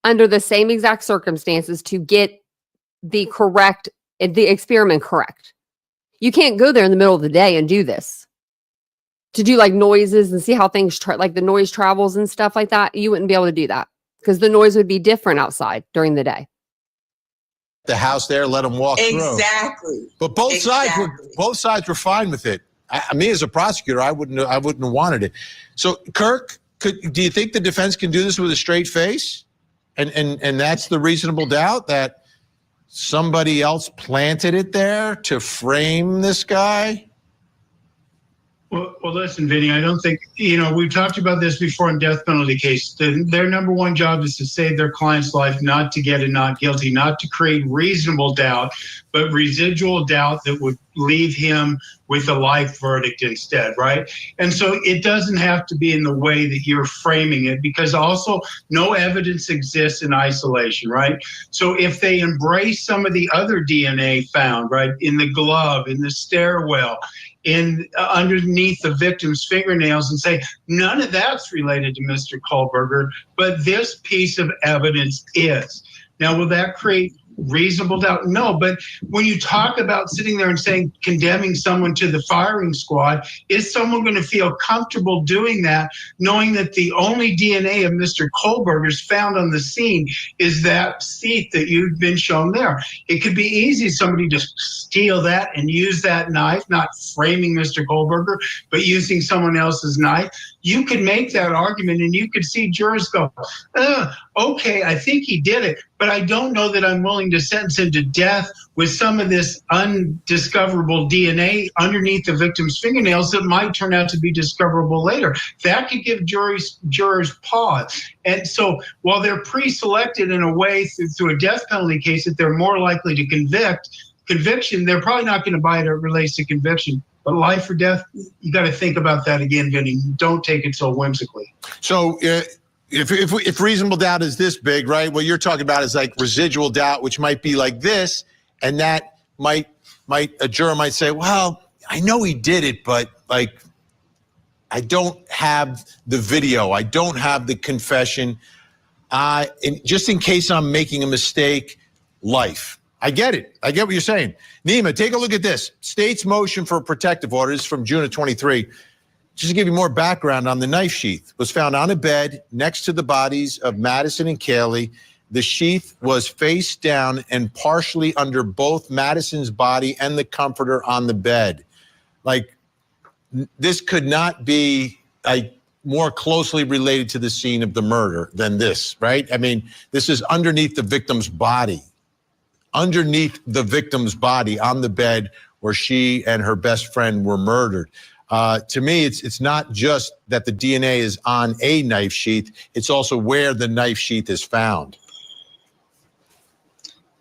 under the same exact circumstances, to get the experiment correct. You can't go there in the middle of the day and do this. To do like noises and see how things, like the noise travels and stuff like that, you wouldn't be able to do that because the noise would be different outside during the day.
The house there, let them walk through.
Exactly.
But both sides were fine with it. Me as a prosecutor, I wouldn't have wanted it. So, Kirk, do you think the defense can do this with a straight face? And that's the reasonable doubt that somebody else planted it there to frame this guy?
Well, Well, listen, Vinny, I don't think, we've talked about this before in death penalty cases. Their number one job is to save their client's life, not to get a not guilty, not to create reasonable doubt, but residual doubt that would leave him with a life verdict instead, right? And so it doesn't have to be in the way that you're framing it, because also no evidence exists in isolation, right? So if they embrace some of the other DNA found, right, in the glove, in the stairwell, underneath the victim's fingernails, and say, none of that's related to Mr. Kohberger, but this piece of evidence is. Now, will that create reasonable doubt? No, but when you talk about sitting there and saying, condemning someone to the firing squad, is someone going to feel comfortable doing that, knowing that the only DNA of Mr. Kohberger's found on the scene is that seat that you've been shown there? It could be easy somebody to steal that and use that knife, not framing Mr. Kohberger, but using someone else's knife. You could make that argument and you could see jurors go, okay, I think he did it, but I don't know that I'm willing to sentence him to death with some of this undiscoverable DNA underneath the victim's fingernails that might turn out to be discoverable later. That could give jurors pause. And so while they're pre-selected in a way through a death penalty case that they're more likely to conviction, they're probably not going to buy it as it relates to conviction. But life or death, you got to think about that again, Vinny. Don't take it so whimsically.
So if reasonable doubt is this big, right? What you're talking about is like residual doubt, which might be like this, and that might a juror might say, well, I know he did it, but like I don't have the video, I don't have the confession. And just in case I'm making a mistake, life. I get it. I get what you're saying. Nima, take a look at this. State's motion for protective orders from June of 23. Just to give you more background on the knife sheath, was found on a bed next to the bodies of Madison and Kaylee. The sheath was face down and partially under both Madison's body and the comforter on the bed. Like, this could not be like more closely related to the scene of the murder than this, right? I mean, this is underneath the victim's body. Underneath the victim's body on the bed where she and her best friend were murdered. To me, it's not just that the DNA is on a knife sheath, it's also where the knife sheath is found.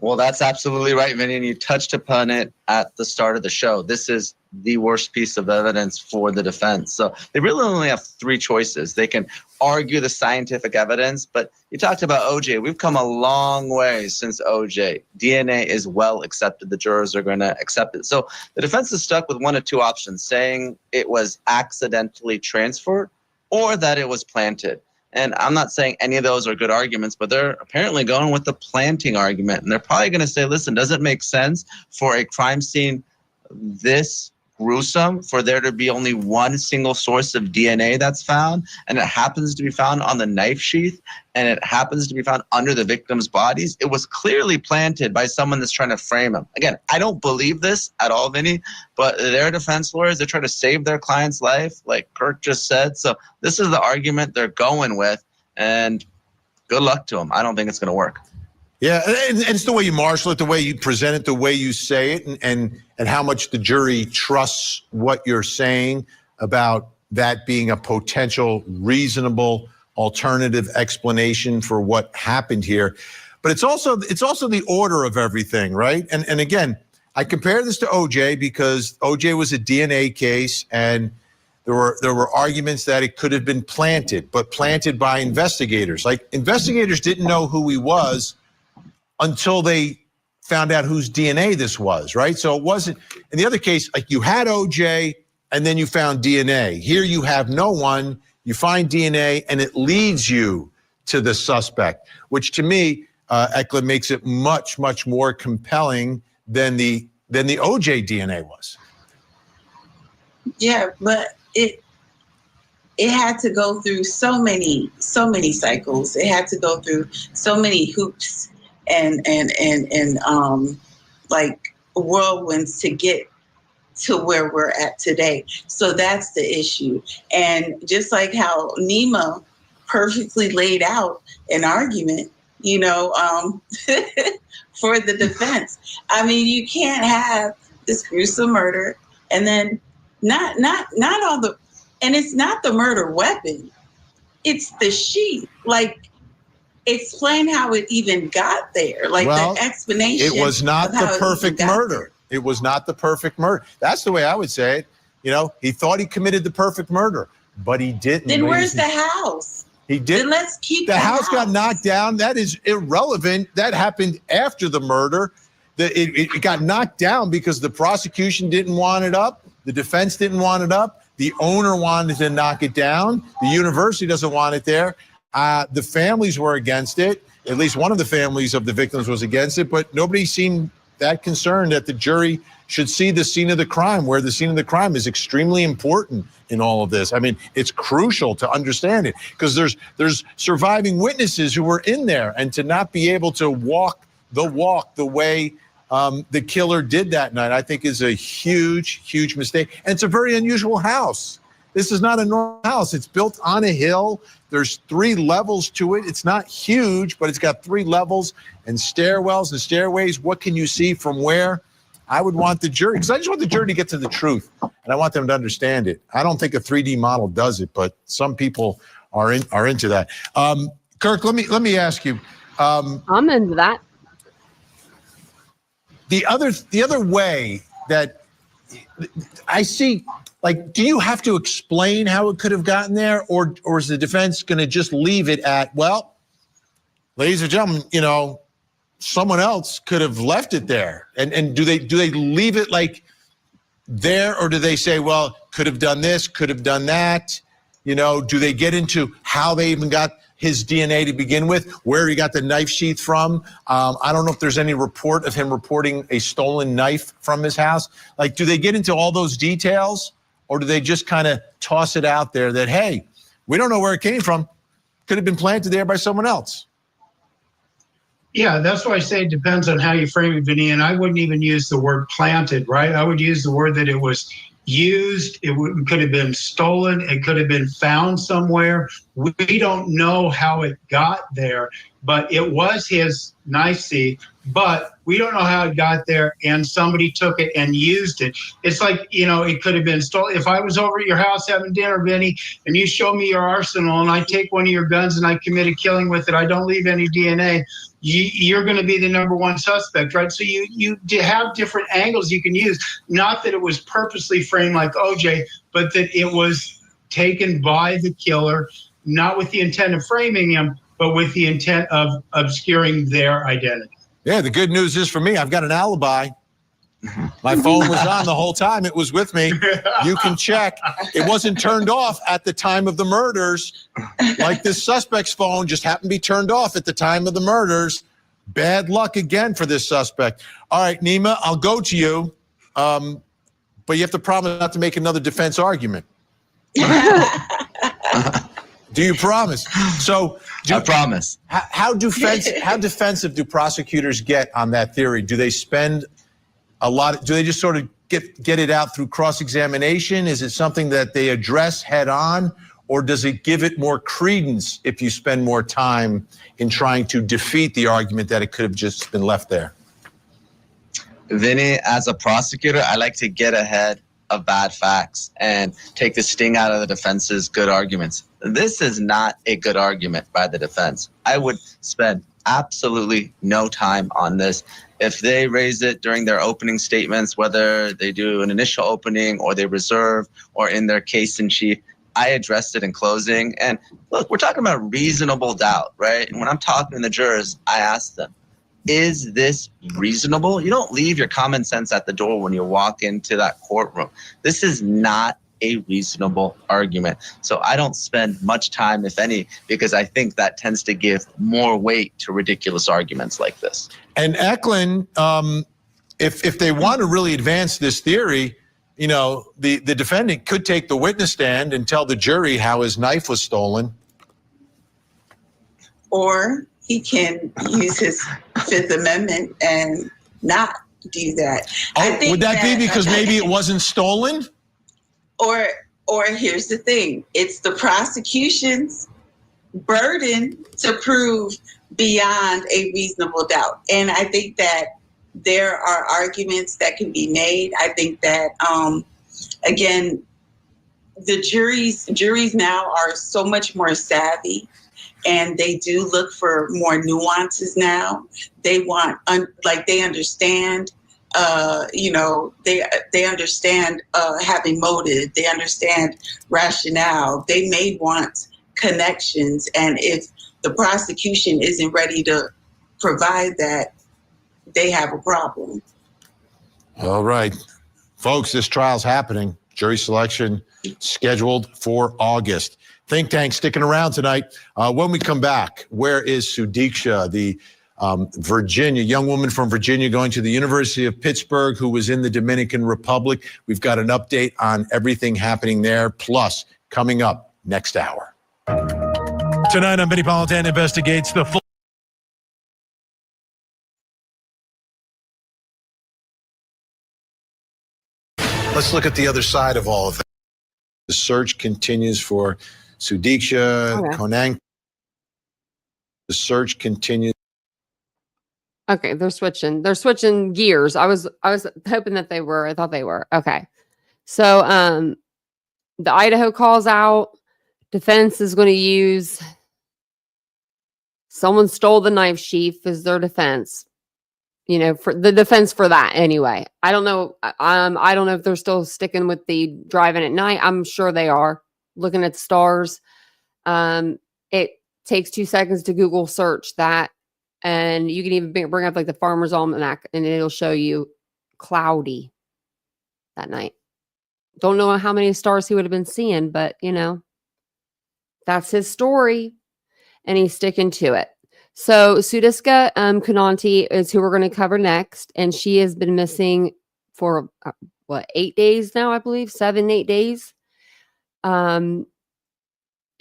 Well, that's absolutely right, Vinny, and you touched upon it at the start of the show. This is the worst piece of evidence for the defense. So they really only have three choices. They can argue the scientific evidence, but you talked about OJ. We've come a long way since OJ. DNA is well accepted. The jurors are going to accept it. So the defense is stuck with one of two options, saying it was accidentally transferred or that it was planted. And I'm not saying any of those are good arguments, but they're apparently going with the planting argument. And they're probably going to say, listen, does it make sense for a crime scene this gruesome for there to be only one single source of DNA that's found, and it happens to be found on the knife sheath, and it happens to be found under the victim's bodies? It was clearly planted by someone that's trying to frame him. Again, I don't believe this at all, Vinny, but their defense lawyers, they're trying to save their client's life, like Kirk just said. So this is the argument they're going with, and good luck to them. I don't think it's going to work.
Yeah, and it's the way you marshal it, the way you present it, the way you say it, and how much the jury trusts what you're saying about that being a potential reasonable alternative explanation for what happened here. But it's also the order of everything, right? And again, I compare this to OJ because OJ was a DNA case, and there were arguments that it could have been planted, but planted by investigators. Like, investigators didn't know who he was until they found out whose DNA this was, right? So it wasn't, in the other case, like you had OJ and then you found DNA. Here you have no one, you find DNA and it leads you to the suspect, which to me, Ekla, makes it much, much more compelling than the OJ DNA was.
Yeah, but it had to go through so many cycles. It had to go through so many hoops and like whirlwinds to get to where we're at today. So that's the issue. And just like how Nima perfectly laid out an argument, for the defense. I mean, you can't have this gruesome murder and then not all the And it's not the murder weapon. It's the sheet. Like, explain how it even got there. Like,
well,
the explanation.
It was not the perfect murder. It was not the perfect murder. That's the way I would say it. You know, he thought he committed the perfect murder, but he didn't.
Then where's the house?
He did.
Then let's keep
the house got knocked down. That is irrelevant. That happened after the murder. It got knocked down because the prosecution didn't want it up. The defense didn't want it up. The owner wanted to knock it down. The university doesn't want it there. The families were against it. At least one of the families of the victims was against it, but nobody seemed that concerned that the jury should see the scene of the crime, where the scene of the crime is extremely important in all of this. I mean, it's crucial to understand it because there's surviving witnesses who were in there, and to not be able to walk the way the killer did that night, I think is a huge, huge mistake. And it's a very unusual house. This is not a normal house. It's built on a hill. There's 3 levels to it. It's not huge, but it's got 3 levels and stairwells and stairways. What can you see from where? I would want the jury, because I just want the jury to get to the truth, and I want them to understand it. I don't think a 3D model does it, but some people are into that. Kirk, let me ask you.
I'm into that.
The other way that I see, like, do you have to explain how it could have gotten there, or is the defense going to just leave it at, well, ladies and gentlemen, you know, someone else could have left it there? And do they leave it like there, or do they say, well, could have done this, could have done that? You know, do they get into how they even got his DNA to begin with, where he got the knife sheath from? I don't know if there's any report of him reporting a stolen knife from his house. Like, do they get into all those details, or do they just kind of toss it out there that, hey, we don't know where it came from. Could have been planted there by someone else.
Yeah, that's why I say it depends on how you frame it, Vinny. And I wouldn't even use the word planted, right? I would use the word that it was used. It could have been stolen. It could have been found somewhere. We don't know how it got there, but it was his knifey. But we don't know how it got there, and somebody took it and used it. It's like, you know, it could have been stolen. If I was over at your house having dinner, Vinny, and you show me your arsenal, and I take one of your guns and I commit a killing with it, I don't leave any DNA, you're going to be the number one suspect, right? So you have different angles you can use. Not that it was purposely framed like OJ, but that it was taken by the killer, not with the intent of framing him, but with the intent of obscuring their identity.
Yeah, the good news is for me, I've got an alibi. My phone was on the whole time. It was with me. You can check. It wasn't turned off at the time of the murders. Like this suspect's phone just happened to be turned off at the time of the murders. Bad luck again for this suspect. All right, Nima, I'll go to you. But you have to promise not to make another defense argument. Do you promise? So
I promise.
How defensive do prosecutors get on that theory? Do they spend a lot? Do they just sort of get it out through cross-examination? Is it something that they address head on, or does it give it more credence if you spend more time in trying to defeat the argument that it could have just been left there?
Vinny, as a prosecutor, I like to get ahead of bad facts and take the sting out of the defense's good arguments. This is not a good argument by the defense. I would spend absolutely no time on this. If they raise it during their opening statements, whether they do an initial opening or they reserve or in their case in chief, I addressed it in closing. And look, we're talking about reasonable doubt, right? And when I'm talking to the jurors, I ask them, is this reasonable? You don't leave your common sense at the door when you walk into that courtroom. This is not a reasonable argument. So I don't spend much time, if any, because I think that tends to give more weight to ridiculous arguments like this.
And Eklund, if they want to really advance this theory, you know, the defendant could take the witness stand and tell the jury how his knife was stolen.
Or he can use his Fifth Amendment and not do that.
Oh, would that be because maybe it wasn't stolen?
Or here's the thing. It's the prosecution's burden to prove beyond a reasonable doubt. And I think that there are arguments that can be made. I think that, again, the juries now are so much more savvy, and they do look for more nuances now. They want, they understand, they understand having motive. They understand rationale. They may want connections, and if the prosecution isn't ready to provide that, they have a problem.
All right, folks, this trial's happening. Jury selection scheduled for August. Think Tank sticking around tonight. When we come back, where is Sudika, the young woman from Virginia going to the University of Pittsburgh who was in the Dominican Republic? We've got an update on everything happening there, plus coming up next hour.
Tonight on Benny Politan Investigates, the full.
Let's look at the other side of all of that. The search continues for Sudika Konanki. The search continues.
Okay, they're switching gears. I was hoping that they were. I thought they were. Okay. So the Idaho calls out. Defense is going to use someone stole the knife sheath as their defense. For the defense for that anyway. I don't know. I don't know if they're still sticking with the driving at night. I'm sure they are. Looking at the stars. It takes 2 seconds to Google search that. And you can even bring up like the Farmer's Almanac and it'll show you cloudy that night. Don't know how many stars he would have been seeing, but that's his story and he's sticking to it. So Sudika Konanki is who we're going to cover next. And she has been missing for 8 days now, I believe, 7-8 days.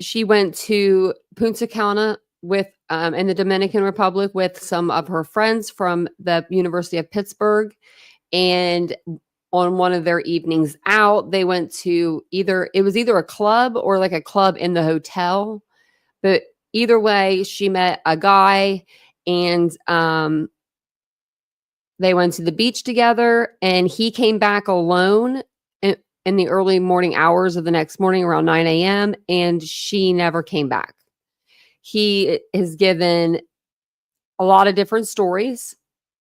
She went to Punta Cana in the Dominican Republic with some of her friends from the University of Pittsburgh. And on one of their evenings out, they went to either a club or like a club in the hotel. But either way, she met a guy and they went to the beach together and he came back alone in the early morning hours of the next morning around 9 a.m. and she never came back. He has given a lot of different stories,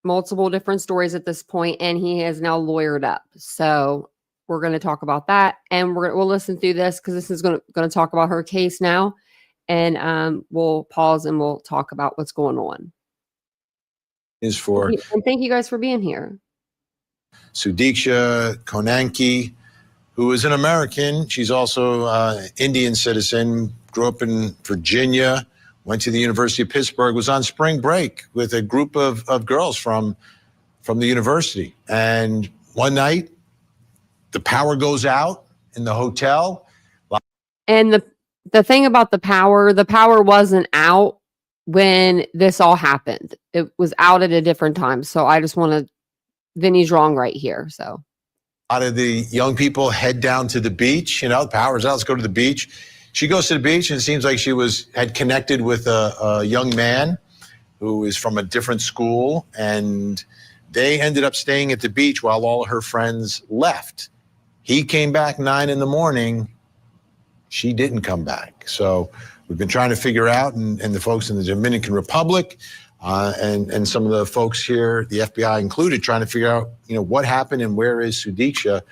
multiple different stories at this point, and he has now lawyered up. So we're going to talk about that, and we'll listen through this because this is going to talk about her case now, and we'll pause and we'll talk about what's going on.
And
thank you guys for being here.
Sudika Konanki, who is an American. She's also an Indian citizen, grew up in Virginia, went to the University of Pittsburgh, was on spring break with a group of girls from the university. And one night, the power goes out in the hotel.
And the thing about the power wasn't out when this all happened. It was out at a different time. So I just Vinny's wrong right here. So
a lot of the young people head down to the beach. The power's out. Let's go to the beach. She goes to the beach, and it seems like she had connected with a young man who is from a different school, and they ended up staying at the beach while all her friends left. He came back 9 a.m. She didn't come back. So we've been trying to figure out, and the folks in the Dominican Republic and some of the folks here, the FBI included, trying to figure out, what happened and where is Sudika.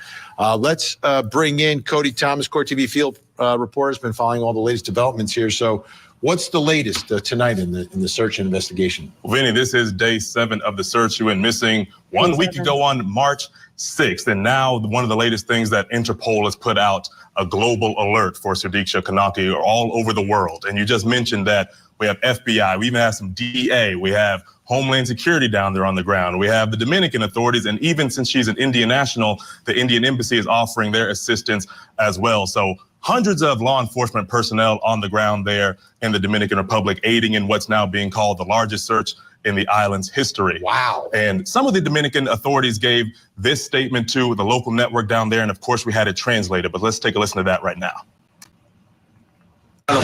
Let's bring in Cody Thomas, Court TV field reporter, has been following all the latest developments here. So what's the latest tonight in the search and investigation?
Well, Vinny, this is day 7 of the search. She went missing 1 week ago on March 6th. And now one of the latest things that Interpol has put out, a global alert for Sudika Konanki all over the world. And you just mentioned that we have FBI, we even have some DA, we have Homeland Security down there on the ground. We have the Dominican authorities, and even since she's an Indian national, the Indian embassy is offering their assistance as well. So hundreds of law enforcement personnel on the ground there in the Dominican Republic, aiding in what's now being called the largest search in the island's history.
Wow.
And some of the Dominican authorities gave this statement to the local network down there, and of course we had it translated, but let's take a listen to that right now.
The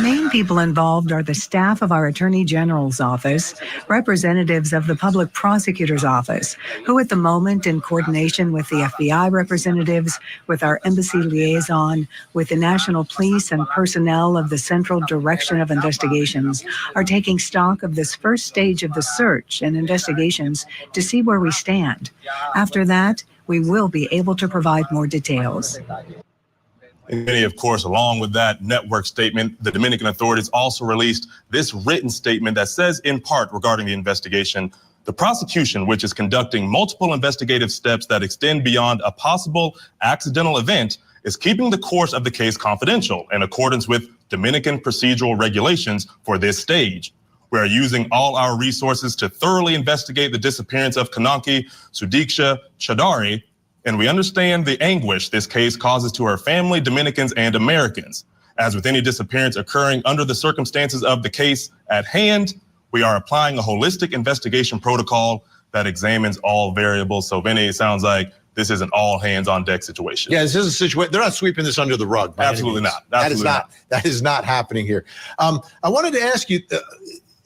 main people involved are the staff of our Attorney General's office, representatives of the Public Prosecutor's office, who at the moment, in coordination with the FBI representatives, with our embassy liaison, with the National Police and personnel of the Central Direction of Investigations, are taking stock of this first stage of the search and investigations to see where we stand. After that, we will be able to provide more details.
And of course, along with that network statement, the Dominican authorities also released this written statement that says, in part, regarding the investigation, the prosecution, which is conducting multiple investigative steps that extend beyond a possible accidental event, is keeping the course of the case confidential in accordance with Dominican procedural regulations for this stage. We are using all our resources to thoroughly investigate the disappearance of Konanki Sudika Chadari, and we understand the anguish this case causes to her family, Dominicans, and Americans. As with any disappearance occurring under the circumstances of the case at hand, we are applying a holistic investigation protocol that examines all variables. So, Vinny, it sounds like this is an all hands on deck situation.
Yeah, this is a situation. They're not sweeping this under the rug.
Absolutely not.
That is not happening here. I wanted to ask you,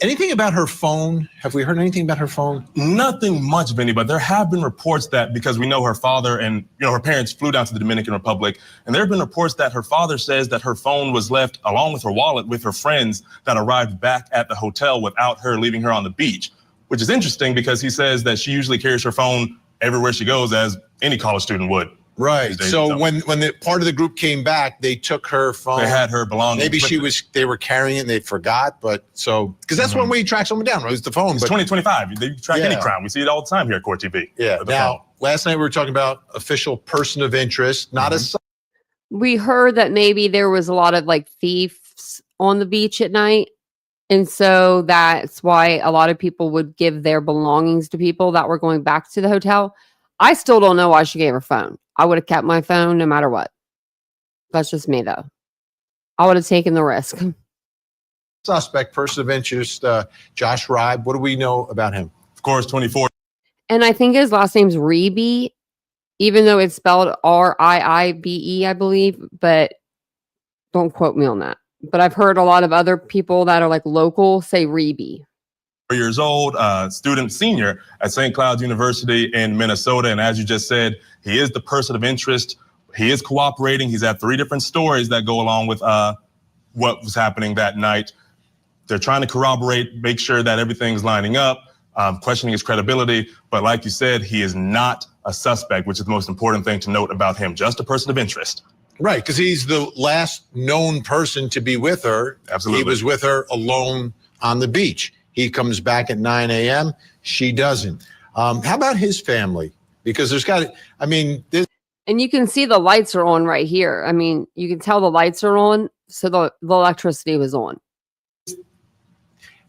anything about her phone? Have we heard anything about her phone?
Nothing much, Vinny, but there have been reports that, because we know her father and her parents flew down to the Dominican Republic, and there have been reports that her father says that her phone was left along with her wallet with her friends that arrived back at the hotel without her leaving her on the beach, which is interesting because he says that she usually carries her phone everywhere she goes, as any college student would.
Right. So when the part of the group came back, they took her phone.
They had her belongings.
Maybe they were carrying it and they forgot, but because that's one way you track someone down, right? It's the phone.
It's 2025. They track any crime. We see it all the time here at Court TV.
Yeah. Now, last night we were talking about official person of interest, not a.
We heard that maybe there was a lot of like thieves on the beach at night. And so that's why a lot of people would give their belongings to people that were going back to the hotel. I still don't know why she gave her phone. I would have kept my phone no matter what. That's just me, though. I would have taken the risk.
Suspect, person of interest, Josh Ribe. What do we know about him?
Of course, 24.
And I think his last name's Riebe, even though it's spelled R-I-I-B-E, I believe. But don't quote me on that. But I've heard a lot of other people that are like local say Riebe.
Years old, student senior at St. Cloud University in Minnesota. And as you just said, he is the person of interest. He is cooperating. He's had 3 different stories that go along with what was happening that night. They're trying to corroborate, make sure that everything's lining up, questioning his credibility. But like you said, he is not a suspect, which is the most important thing to note about him, just a person of interest.
Right, because he's the last known person to be with her.
Absolutely.
He was with her alone on the beach. He comes back at 9 a.m. She doesn't. How about his family? Because there's got to, I mean.
And you can see the lights are on right here. I mean, you can tell the lights are on. So the electricity was on.
I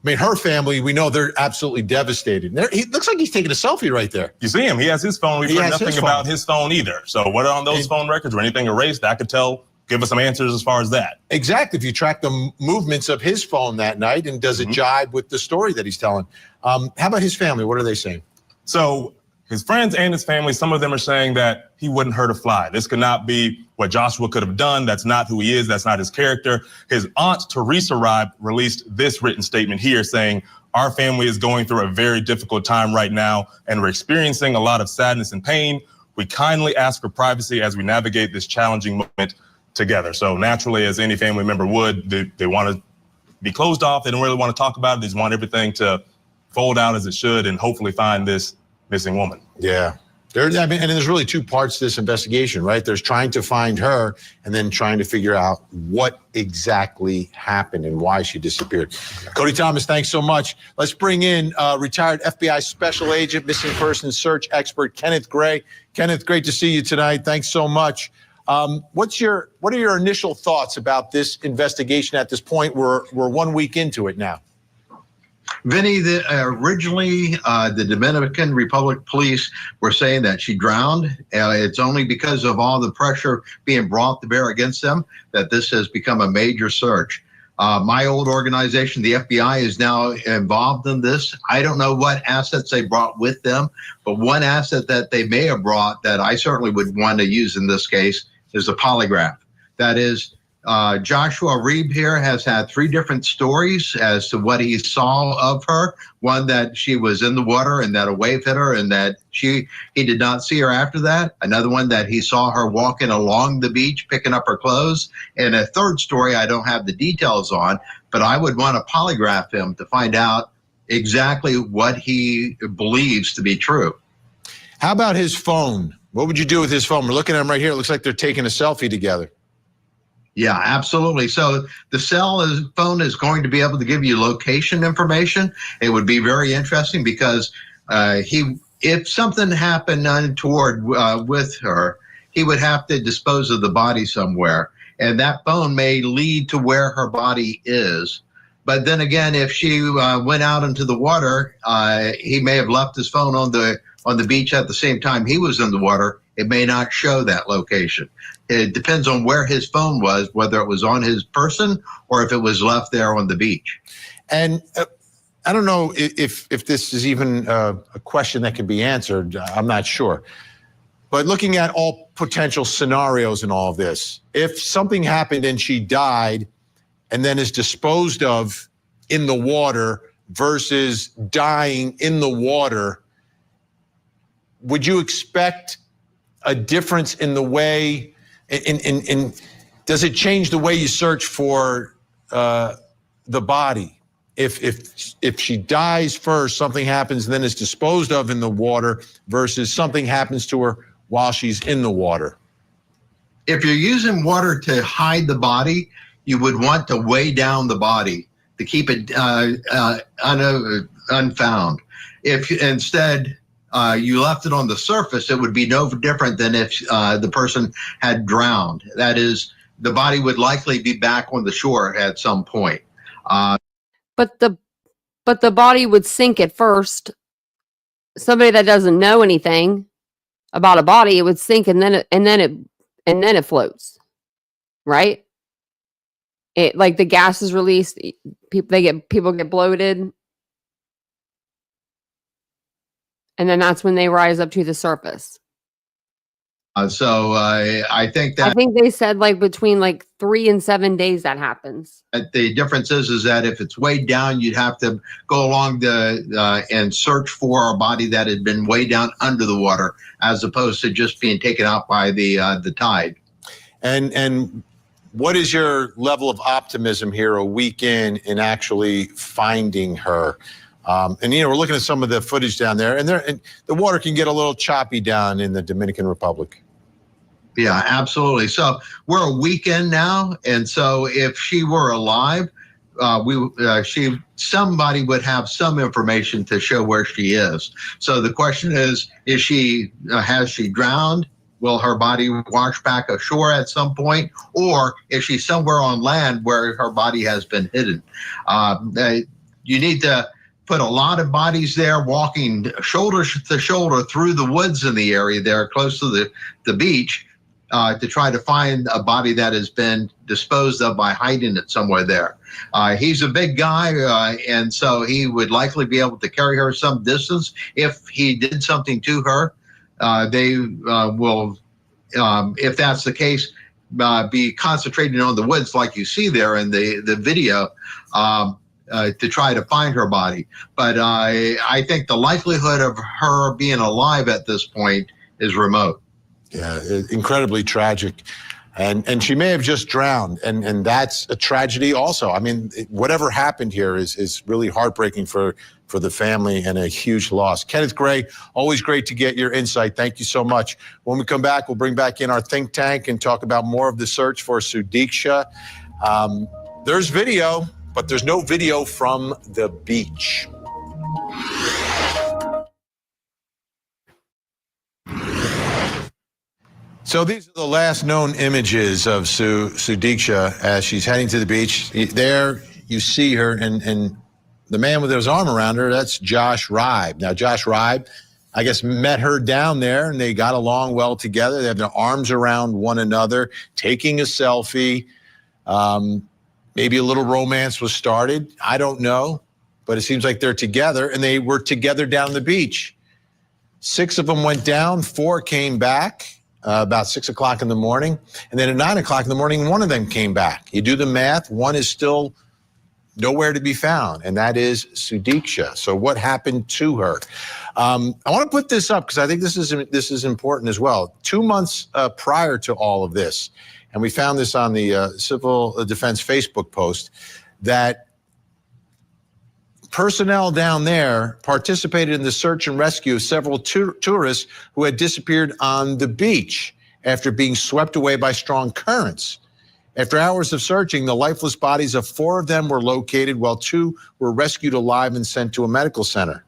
mean, her family, we know they're absolutely devastated. He looks like he's taking a selfie right there.
You see him. He has his phone. We've heard nothing about his phone either. So what are on those phone records or anything erased? That could give us some answers as far as that.
Exactly. If you track the movements of his phone that night, and does it jibe with the story that he's telling? How about his family? What are they saying?
So his friends and his family, some of them are saying that he wouldn't hurt a fly. This could not be what Joshua could have done. That's not who he is. That's not his character. His aunt, Teresa Ribe, released this written statement here saying, our family is going through a very difficult time right now, and we're experiencing a lot of sadness and pain. We kindly ask for privacy as we navigate this challenging moment together. So naturally, as any family member would, they want to be closed off. They don't really want to talk about it. They just want everything to fold out as it should and hopefully find this missing woman.
Yeah. And there's really 2 parts to this investigation, right? There's trying to find her and then trying to figure out what exactly happened and why she disappeared. Cody Thomas, thanks so much. Let's bring in retired FBI special agent, missing persons search expert, Kenneth Gray. Kenneth, great to see you tonight. Thanks so much. What are your initial thoughts about this investigation at this point? We're 1 week into it now.
Vinny, originally the Dominican Republic police were saying that she drowned. It's only because of all the pressure being brought to bear against them that this has become a major search. My old organization, the FBI, is now involved in this. I don't know what assets they brought with them, but one asset that they may have brought that I certainly would want to use in this case is a polygraph. That is, Joshua Reeb here has had 3 different stories as to what he saw of her. One, that she was in the water and that a wave hit her and that he did not see her after that. Another one, that he saw her walking along the beach picking up her clothes. And a third story I don't have the details on, but I would want to polygraph him to find out exactly what he believes to be true.
How about his phone? What would you do with his phone? We're looking at him right here. It looks like they're taking a selfie together.
Yeah, absolutely. So the phone is going to be able to give you location information. It would be very interesting because if something happened untoward with her, he would have to dispose of the body somewhere. And that phone may lead to where her body is. But then again, if she went out into the water, he may have left his phone on the beach at the same time he was in the water. It may not show that location. It depends on where his phone was, whether it was on his person or if it was left there on the beach.
And I don't know if this is even a question that can be answered. I'm not sure. But looking at all potential scenarios in all of this, if something happened and she died and then is disposed of in the water versus dying in the water, would you expect a difference in the way, does it change the way you search for the body? If she dies first, something happens, then is disposed of in the water versus something happens to her while she's in the water?
If you're using water to hide the body, you would want to weigh down the body to keep it unfound. If instead you left it on the surface, it would be no different than if the person had drowned. That is, the body would likely be back on the shore at some point.
But the body would sink at first. Somebody that doesn't know anything about a body, it would sink and then it floats, right? It, like, the gas is released, people get bloated, and then that's when they rise up to the surface.
So I think
they said between 3 and 7 days that happens.
The difference is that if it's weighed down, you'd have to go along and search for a body that had been weighed down under the water, as opposed to just being taken out by the tide.
And what is your level of optimism here a week in actually finding her? And we're looking at some of the footage down there, and the water can get a little choppy down in the Dominican Republic.
Yeah, absolutely. So we're a week in now, and so if she were alive, somebody would have some information to show where she is. So the question is has she drowned? Will her body wash back ashore at some point, or is she somewhere on land where her body has been hidden? You need to put a lot of bodies there walking shoulder to shoulder through the woods in the area there close to the beach to try to find a body that has been disposed of by hiding it somewhere there. He's a big guy, and so he would likely be able to carry her some distance. If he did something to her, they will, if that's the case, be concentrating on the woods like you see there in the video to try to find her body. But I think the likelihood of her being alive at this point is remote.
Yeah, incredibly tragic. And she may have just drowned, and that's a tragedy also. I mean, whatever happened here is really heartbreaking for the family and a huge loss. Kenneth Gray, always great to get your insight. Thank you so much. When we come back, we'll bring back in our think tank and talk about more of the search for Sudiksha. There's video, but there's no video from the beach. So these are the last known images of Sudiksha as she's heading to the beach. There you see her, and the man with his arm around her, that's Josh Reib. Now, Josh Reib, I guess, met her down there, and they got along well together. They have their arms around one another, taking a selfie. Maybe a little romance was started. I don't know, but it seems like they're together, and they were together down the beach. 6 of them went down, 4 came back. about 6 o'clock in the morning. And then at 9 o'clock in the morning, one of them came back. You do the math, one is still nowhere to be found, and that is Sudiksha. So what happened to her? I want to put this up because I think this is important as well. 2 months prior to all of this, and we found this on the Civil Defense Facebook post, that personnel down there participated in the search and rescue of several tourists who had disappeared on the beach after being swept away by strong currents. After hours of searching, the lifeless bodies of 4 of them were located, while 2 were rescued alive and sent to a medical center.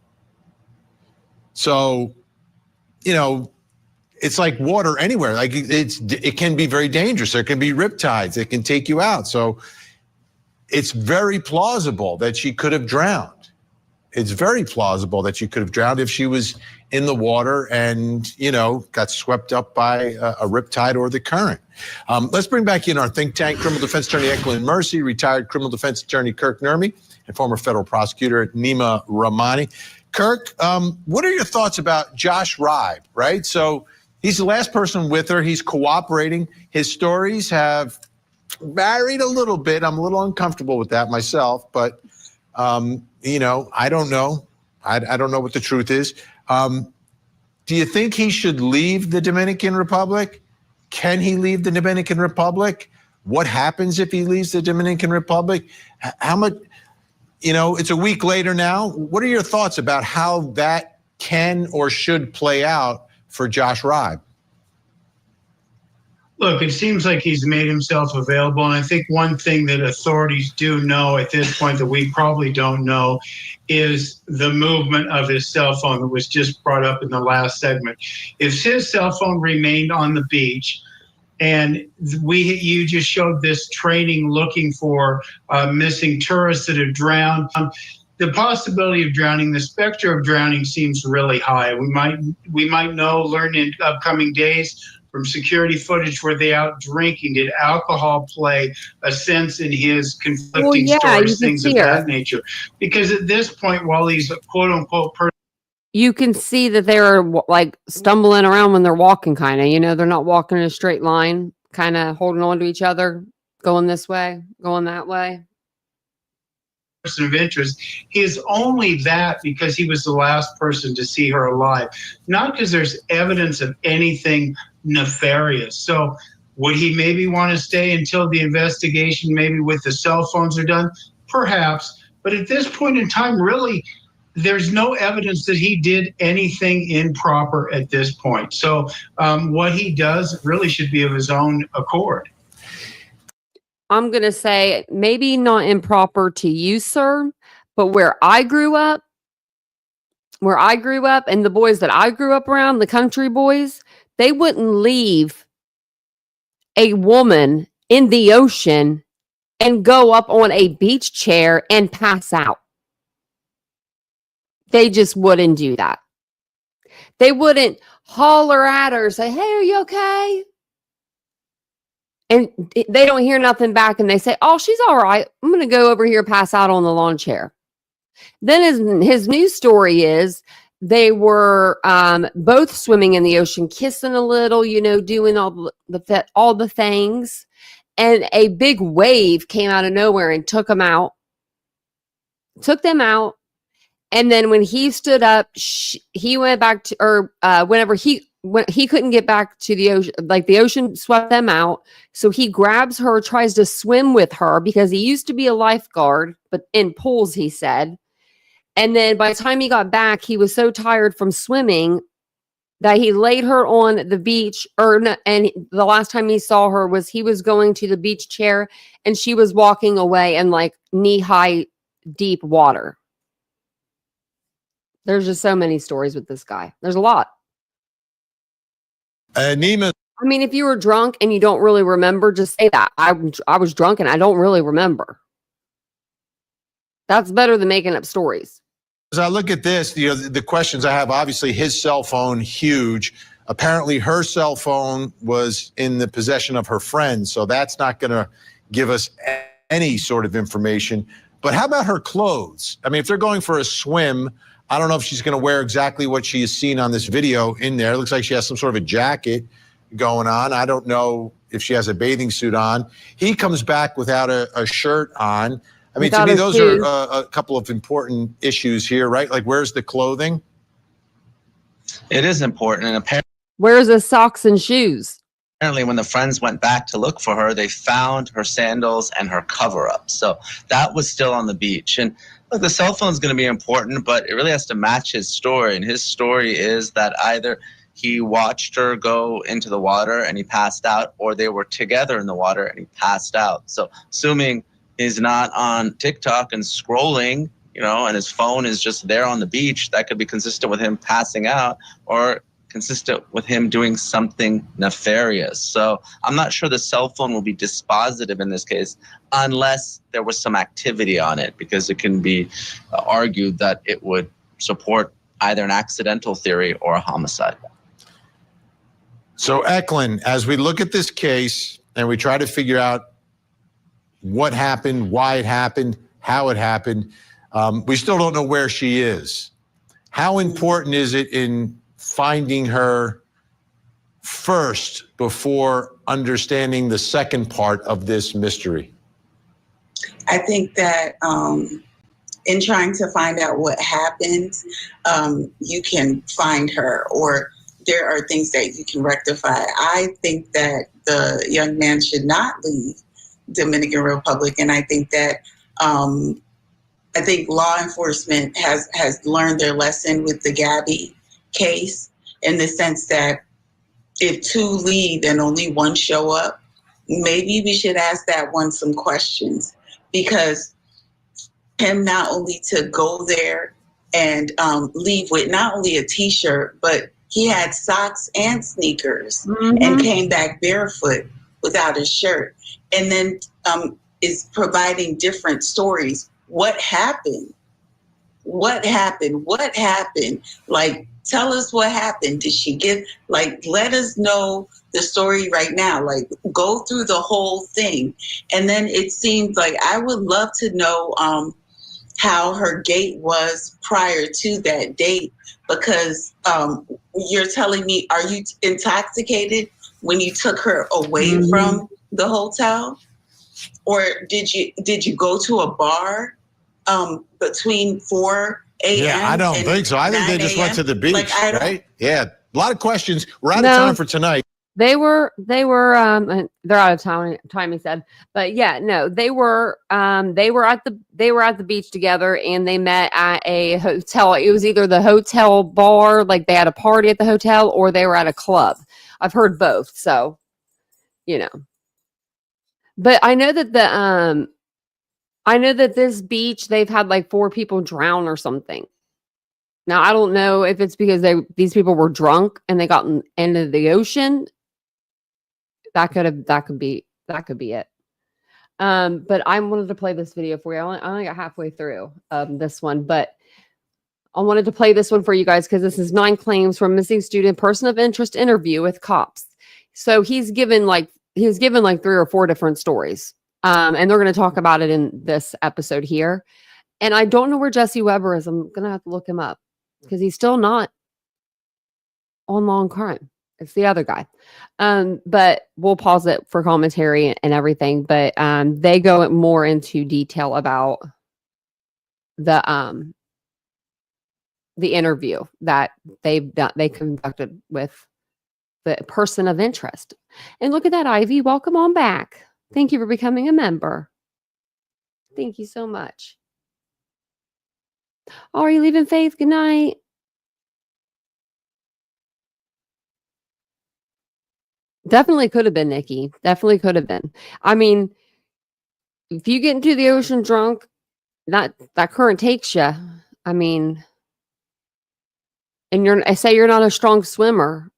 So, you know, it's like water anywhere. Like it can be very dangerous. There can be riptides that can take you out. So it's very plausible that she could have drowned. It's very plausible that she could have drowned if she was in the water and, you know, got swept up by a riptide or the current. Let's bring back in our think tank, criminal defense attorney Eklund Mercy, retired criminal defense attorney Kirk Nurmi, and former federal prosecutor Nima Rahmani. Kirk, what are your thoughts about Josh Ribe, right? So he's the last person with her. He's cooperating. His stories have varied a little bit. I'm a little uncomfortable with that myself, but, you know, I don't know. I don't know what the truth is. Do you think he should leave the Dominican Republic? Can he leave the Dominican Republic? What happens if he leaves the Dominican Republic? How much, you know, it's a week later now. What are your thoughts about how that can or should play out for Josh Ribe?
Look, it seems like he's made himself available. And I think one thing that authorities do know at this point that we probably don't know is the movement of his cell phone that was just brought up in the last segment. If his cell phone remained on the beach, and you just showed this training looking for missing tourists that have drowned, the possibility of drowning, the specter of drowning seems really high. We might learn in upcoming days from security footage where they out drinking. Did alcohol play a sense in his conflicting stories, things of that nature? Because at this point, while he's a quote unquote person,
you can see that they're like stumbling around when they're walking, kind of, you know, they're not walking in a straight line, kind of holding on to each other, going this way, going that way.
Person of interest, he is only that because he was the last person to see her alive, not because there's evidence of anything nefarious. So would he maybe want to stay until the investigation, maybe with the cell phones are done? Perhaps. But at this point in time, really, there's no evidence that he did anything improper at this point. So what he does really should be of his own accord.
I'm going to say maybe not improper to you, sir, but where I grew up and the boys that I grew up around, the country boys, they wouldn't leave a woman in the ocean and go up on a beach chair and pass out. They just wouldn't do that. They wouldn't holler at her, say, "Hey, are you okay?" And they don't hear nothing back and they say, "Oh, she's all right. I'm going to go over here, pass out on the lawn chair." Then his news story is they were both swimming in the ocean, kissing a little, you know, doing all the things. And a big wave came out of nowhere and took them out. And then when he stood up, he went back to, or whenever he couldn't get back to the ocean, like the ocean swept them out. So he grabs her, tries to swim with her because he used to be a lifeguard, but in pools, he said. And then by the time he got back, he was so tired from swimming that he laid her on the beach. And the last time he saw her was he was going to the beach chair and she was walking away in like knee-high deep water. There's just so many stories with this guy. There's a lot.
Nima.
I mean, if you were drunk and you don't really remember, just say that. I was drunk and I don't really remember. That's better than making up stories.
As I look at this, you know, the questions I have, obviously his cell phone, huge. Apparently her cell phone was in the possession of her friend. So that's not going to give us any sort of information. But how about her clothes? I mean, if they're going for a swim, I don't know if she's going to wear exactly what she is seen on this video in there. It looks like she has some sort of a jacket. going on. I don't know if she has a bathing suit on. He comes back without a shirt on. I mean, to me, those are a couple of important issues here, right? Like, where's the clothing?
It is important. And apparently,
where's the socks and shoes?
Apparently, when the friends went back to look for her, they found her sandals and her cover-up. So that was still on the beach. And look, the cell phone is going to be important, but it really has to match his story. And his story is that either he watched her go into the water and he passed out, or they were together in the water and he passed out. So assuming he's not on TikTok and scrolling, and his phone is just there on the beach, that could be consistent with him passing out or consistent with him doing something nefarious. So I'm not sure the cell phone will be dispositive in this case unless there was some activity on it, because it can be argued that it would support either an accidental theory or a homicide.
So Eklund, as we look at this case and we try to figure out what happened, why it happened, how it happened, we still don't know where she is. How important is it in finding her first before understanding the second part of this mystery?
I think that in trying to find out what happened, you can find her, or there are things that you can rectify. I think that the young man should not leave Dominican Republic, and I think that law enforcement has learned their lesson with the Gabby case, in the sense that if two leave and only one show up, maybe we should ask that one some questions, because him not only to go there and leave with not only a t-shirt, but he had socks and sneakers and came back barefoot without a shirt, and then is providing different stories. What happened? What happened? What happened? Like, tell us what happened. Did she get, let us know the story right now. Like, go through the whole thing. And then it seemed like I would love to know how her gait was prior to that date, because you're telling me, are you intoxicated when you took her away from the hotel? Or did you go to a bar between 4 a.m.
Yeah, I don't think so. I think they just went to the beach, right? Yeah, a lot of questions. We're out of time for tonight.
They're out of time, he said. But yeah, no, they were at the beach together, and they met at a hotel. It was either the hotel bar, like they had a party at the hotel, or they were at a club. I've heard both, so But I know that this beach, they've had like 4 people drown or something. Now, I don't know if it's because these people were drunk and they got into the ocean. That could be it. But I wanted to play this video for you. I only got halfway through this one, but I wanted to play this one for you guys because this is 9 claims from missing student, person of interest interview with cops. So he's given like 3 or 4 different stories. And they're going to talk about it in this episode here. And I don't know where Jesse Weber is. I'm going to have to look him up because he's still not on long crime. It's the other guy. But we'll pause it for commentary and everything. But they go more into detail about the interview that they conducted with the person of interest. And look at that, Ivy. Welcome on back. Thank you for becoming a member. Thank you so much. Oh, are you leaving, Faith? Good night. Definitely could have been, Nikki. Definitely could have been. I mean, if you get into the ocean drunk, that current takes you. I mean, and I say you're not a strong swimmer.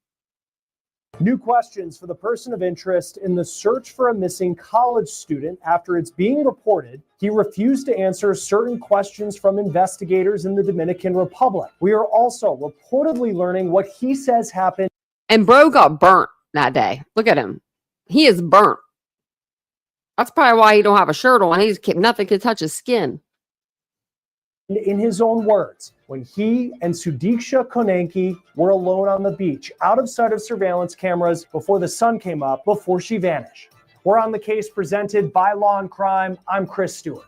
New questions for the person of interest in the search for a missing college student after it's being reported he refused to answer certain questions from investigators in the Dominican Republic. We are also reportedly learning what he says happened.
And bro got burnt that day. Look at him. He is burnt. That's probably why he don't have a shirt on. Nothing can touch his skin.
In his own words, when he and Sudika Konanki were alone on the beach, out of sight of surveillance cameras before the sun came up, before she vanished. We're on the case presented by Law and Crime. I'm Chris Stewart.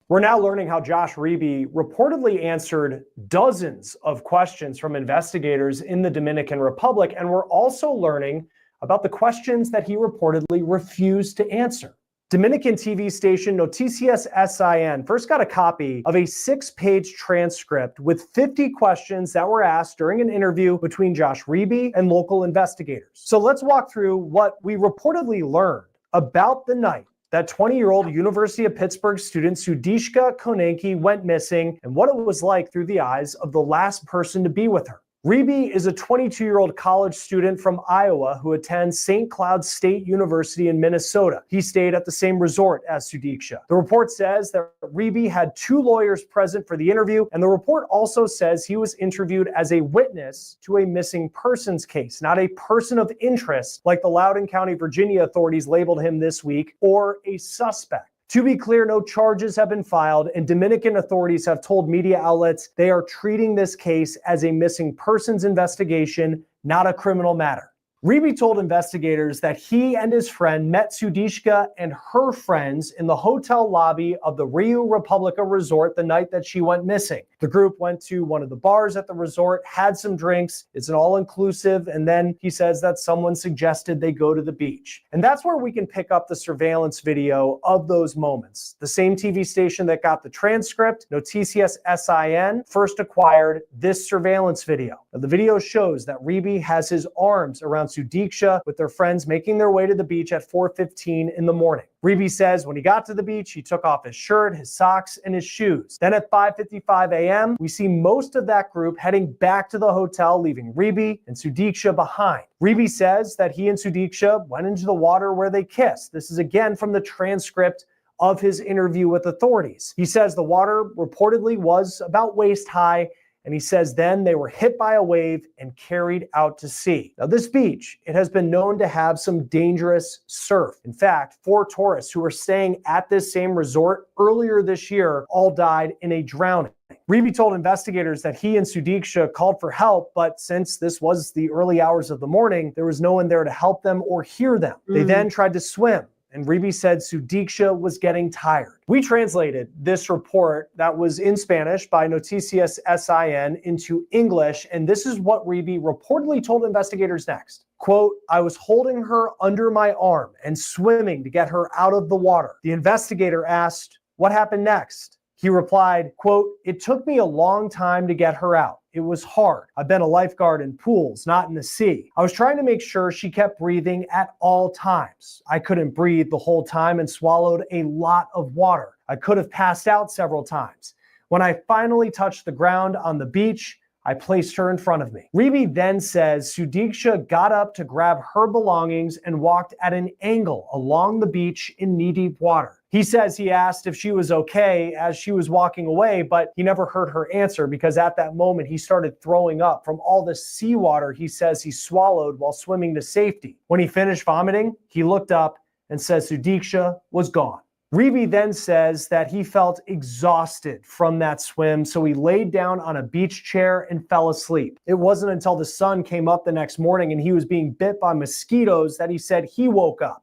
We're now learning how Josh Reeby reportedly answered dozens of questions from investigators in the Dominican Republic, and we're also learning about the questions that he reportedly refused to answer. Dominican TV station Noticias SIN first got a copy of a 6-page transcript with 50 questions that were asked during an interview between Josh Reeby and local investigators. So let's walk through what we reportedly learned about the night that 20-year-old University of Pittsburgh student Sudika Konanki went missing and what it was like through the eyes of the last person to be with her. Reeby is a 22-year-old college student from Iowa who attends St. Cloud State University in Minnesota. He stayed at the same resort as Sudika. The report says that Reeby had 2 lawyers present for the interview, and the report also says he was interviewed as a witness to a missing persons case, not a person of interest like the Loudoun County, Virginia authorities labeled him this week, or a suspect. To be clear, no charges have been filed, and Dominican authorities have told media outlets they are treating this case as a missing persons investigation, not a criminal matter. Reeby told investigators that he and his friend met Sudika and her friends in the hotel lobby of the Rio Republica resort the night that she went missing. The group went to one of the bars at the resort, had some drinks, it's an all-inclusive, and then he says that someone suggested they go to the beach. And that's where we can pick up the surveillance video of those moments. The same TV station that got the transcript, Noticias SIN, first acquired this surveillance video. Now, the video shows that Reeby has his arms around Sudika with their friends making their way to the beach at 4:15 in the morning. Reeby says when he got to the beach, he took off his shirt, his socks, and his shoes. Then at 5:55 a.m., we see most of that group heading back to the hotel, leaving Reeby and Sudika behind. Reeby says that he and Sudika went into the water where they kissed. This is again from the transcript of his interview with authorities. He says the water reportedly was about waist high, and he says then they were hit by a wave and carried out to sea. Now this beach, it has been known to have some dangerous surf. In fact, 4 tourists who were staying at this same resort earlier this year all died in a drowning. Reeby told investigators that he and Sudika called for help, but since this was the early hours of the morning, there was no one there to help them or hear them. They then tried to swim, and Reeby said Sudika was getting tired. We translated this report that was in Spanish by Noticias SIN into English, and this is what Reeby reportedly told investigators next. Quote, "I was holding her under my arm and swimming to get her out of the water. The investigator asked, 'What happened next?' He replied, quote, 'It took me a long time to get her out. It was hard. I've been a lifeguard in pools, not in the sea. I was trying to make sure she kept breathing at all times. I couldn't breathe the whole time and swallowed a lot of water. I could have passed out several times. When I finally touched the ground on the beach, I placed her in front of me.'" Reeby then says Sudika got up to grab her belongings and walked at an angle along the beach in knee-deep water. He says he asked if she was okay as she was walking away, but he never heard her answer because at that moment he started throwing up from all the seawater he says he swallowed while swimming to safety. When he finished vomiting, he looked up and says Sudika was gone. Reeby then says that he felt exhausted from that swim, so he laid down on a beach chair and fell asleep. It wasn't until the sun came up the next morning and he was being bit by mosquitoes that he said he woke up.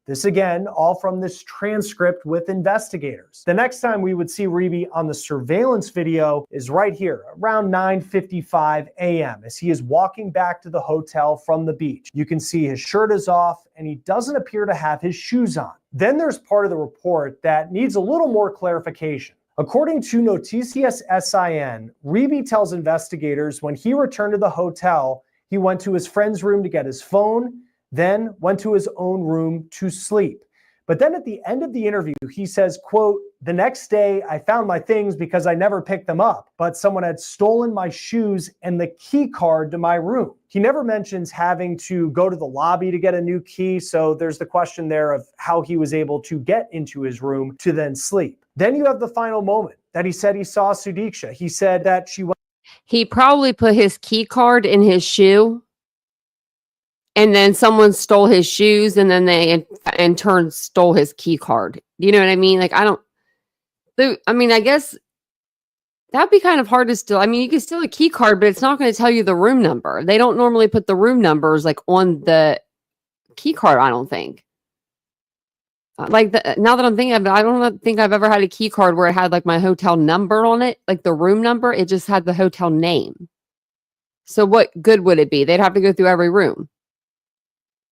This again, all from this transcript with investigators. The next time we would see Reeby on the surveillance video is right here, around 9:55 a.m. as he is walking back to the hotel from the beach. You can see his shirt is off and he doesn't appear to have his shoes on. Then there's part of the report that needs a little more clarification. According to Noticias SIN, Reeby tells investigators when he returned to the hotel, he went to his friend's room to get his phone, then went to his own room to sleep. But then at the end of the interview, he says, quote, "The next day I found my things because I never picked them up, but someone had stolen my shoes and the key card to my room." He never mentions having to go to the lobby to get a new key, so there's the question there of how he was able to get into his room to then sleep. Then you have the final moment that he said he saw Sudika. He said that she went.
He probably put his key card in his shoe and then someone stole his shoes, and then they in turn stole his key card. You know what I mean? Like, I guess that'd be kind of hard to steal. I mean, you can steal a key card, but it's not going to tell you the room number. They don't normally put the room numbers like on the key card, I don't think. Now that I'm thinking of it, I don't think I've ever had a key card where it had like my hotel number on it, like the room number. It just had the hotel name. So what good would it be? They'd have to go through every room.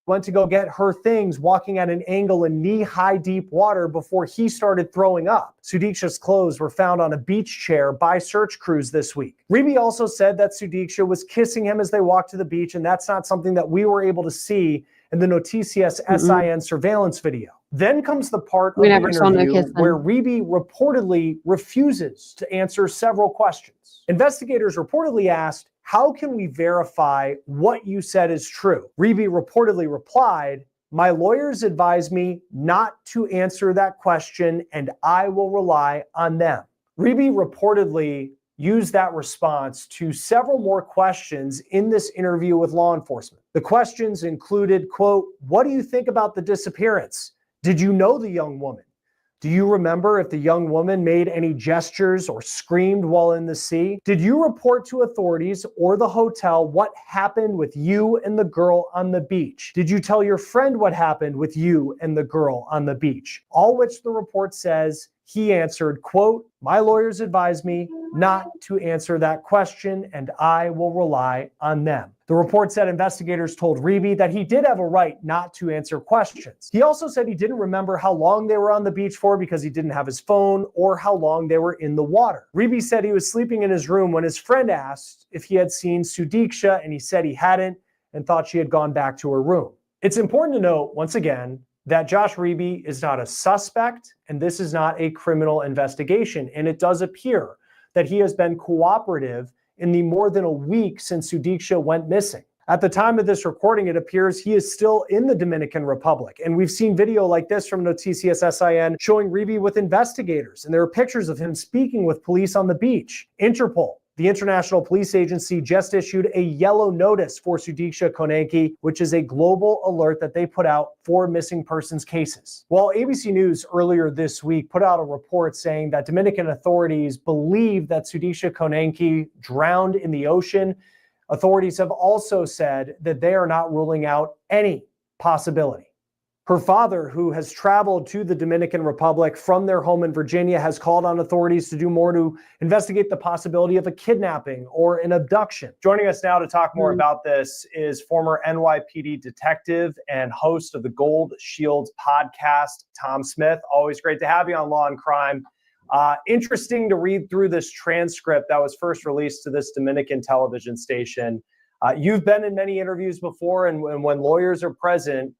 Went to go get her things, walking at an angle in knee-high deep water before he started throwing up. Sudiksha's clothes were found on a beach chair by search crews this week. Rebbie also said that Sudiksha was kissing him as they walked to the beach, and that's not something that we were able to see in the Noticias SIN surveillance video. Then comes the part of the interview where Rebbie reportedly refuses to answer several questions. Investigators reportedly asked, "How can we verify what you said is true?" Rebbie reportedly replied, "My lawyers advise me not to answer that question, and I will rely on them." Rebbie reportedly used that response to several more questions in this interview with law enforcement. The questions included, quote, "What do you think about the disappearance? Did you know the young woman? Do you remember if the young woman made any gestures or screamed while in the sea? Did you report to authorities or the hotel what happened with you and the girl on the beach? Did you tell your friend what happened with you and the girl on the beach?" All which the report says he answered, quote, "My lawyers advise me not to answer that question, and I will rely on them." The report said investigators told Rebbie that he did have a right not to answer questions. He also said he didn't remember how long they were on the beach for because he didn't have his phone or how long they were in the water. Rebbie said he was sleeping in his room when his friend asked if he had seen Sudiksha, and he said he hadn't and thought she had gone back to her room. It's important to note, once again, that Josh Rebbie is not a suspect, and this is not a criminal investigation. And it does appear that he has been cooperative in the more than a week since Sudiksha went missing. At the time of this recording, it appears he is still in the Dominican Republic. And we've seen video like this from Noticias SIN showing Rebbie with investigators. And there are pictures of him speaking with police on the beach. Interpol, the international police agency, just issued a yellow notice for Sudika Konanki, which is a global alert that they put out for missing persons cases. Well, ABC News earlier this week put out a report saying that Dominican authorities believe that Sudika Konanki drowned in the ocean. Authorities have also said that they are not ruling out any possibility. Her father, who has traveled to the Dominican Republic from their home in Virginia, has called on authorities to do more to investigate the possibility of a kidnapping or an abduction. Joining us now to talk more about this is former NYPD detective and host of the Gold Shields podcast, Tom Smith. Always great to have you on Law and Crime. Interesting to read through this transcript that was first released to this Dominican television station. You've been in many interviews before, and when lawyers are present,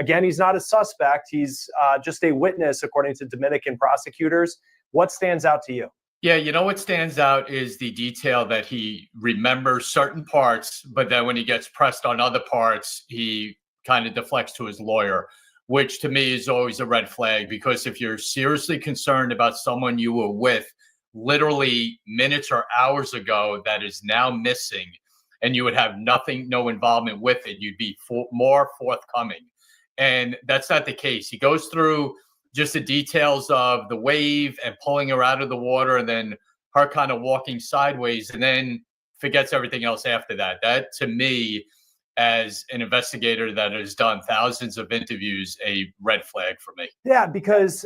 again, he's not a suspect. He's just a witness, according to Dominican prosecutors. What stands out to you?
Yeah, you know what stands out is the detail that he remembers certain parts, but then when he gets pressed on other parts, he kind of deflects to his lawyer, which to me is always a red flag, because if you're seriously concerned about someone you were with literally minutes or hours ago that is now missing, and you would have no involvement with it, you'd be more forthcoming. And that's not the case. He goes through just the details of the wave and pulling her out of the water, and then her kind of walking sideways, and then forgets everything else after that. That, to me, as an investigator that has done thousands of interviews, a red flag for me.
Yeah, because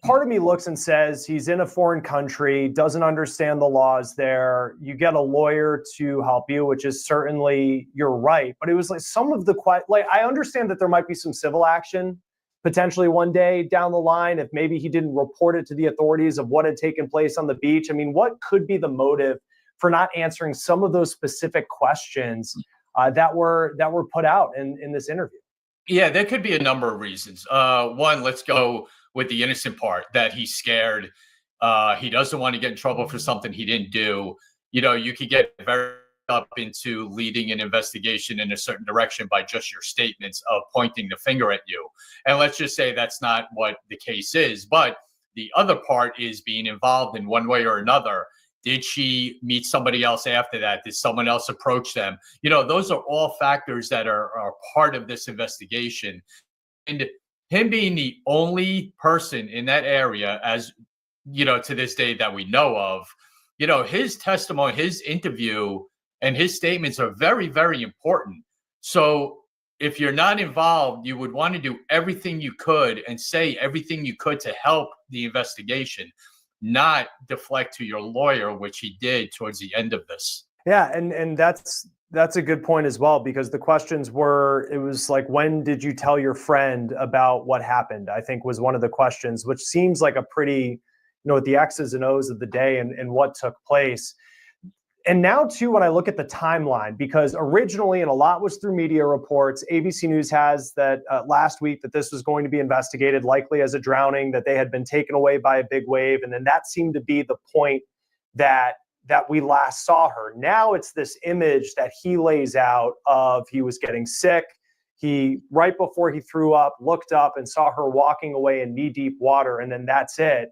part of me looks and says he's in a foreign country, doesn't understand the laws there. You get a lawyer to help you, which is certainly your right. But it was like some of the I understand that there might be some civil action potentially one day down the line if maybe he didn't report it to the authorities of what had taken place on the beach. I mean, what could be the motive for not answering some of those specific questions that were put out in this interview?
Yeah, there could be a number of reasons. One, let's go with the innocent part, that he's scared. He doesn't want to get in trouble for something he didn't do. You know, you could get very up into leading an investigation in a certain direction by just your statements of pointing the finger at you. And let's just say that's not what the case is. But the other part is being involved in one way or another. Did she meet somebody else after that? Did someone else approach them? Those are all factors that are part of this investigation. And him being the only person in that area, as to this day that we know of, his testimony, his interview, and his statements are very, very important. So if you're not involved, you would want to do everything you could and say everything you could to help the investigation, not deflect to your lawyer, which he did towards the end of this.
Yeah, and that's a good point as well, because the questions were, it was like, when did you tell your friend about what happened? I think was one of the questions, which seems like a pretty, with the X's and O's of the day and what took place. And now, too, when I look at the timeline, because originally, and a lot was through media reports, ABC News has that last week that this was going to be investigated likely as a drowning, that they had been taken away by a big wave. And then that seemed to be the point that we last saw her. Now it's this image that he lays out of he was getting sick. He, right before he threw up, looked up and saw her walking away in knee-deep water, and then that's it.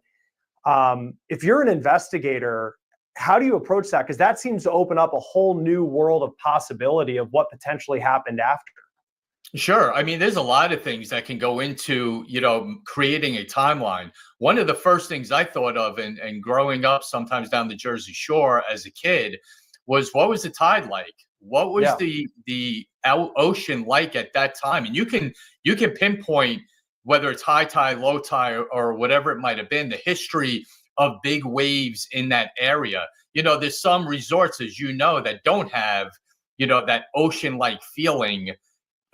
If you're an investigator, how do you approach that? Because that seems to open up a whole new world of possibility of what potentially happened after.
Sure. I mean, there's a lot of things that can go into, creating a timeline. One of the first things I thought of and growing up sometimes down the Jersey Shore as a kid was, what was the tide like? What was the ocean like at that time? And you can pinpoint whether it's high tide, low tide, or whatever it might have been, the history of big waves in that area. There's some resorts, as that don't have, that ocean-like feeling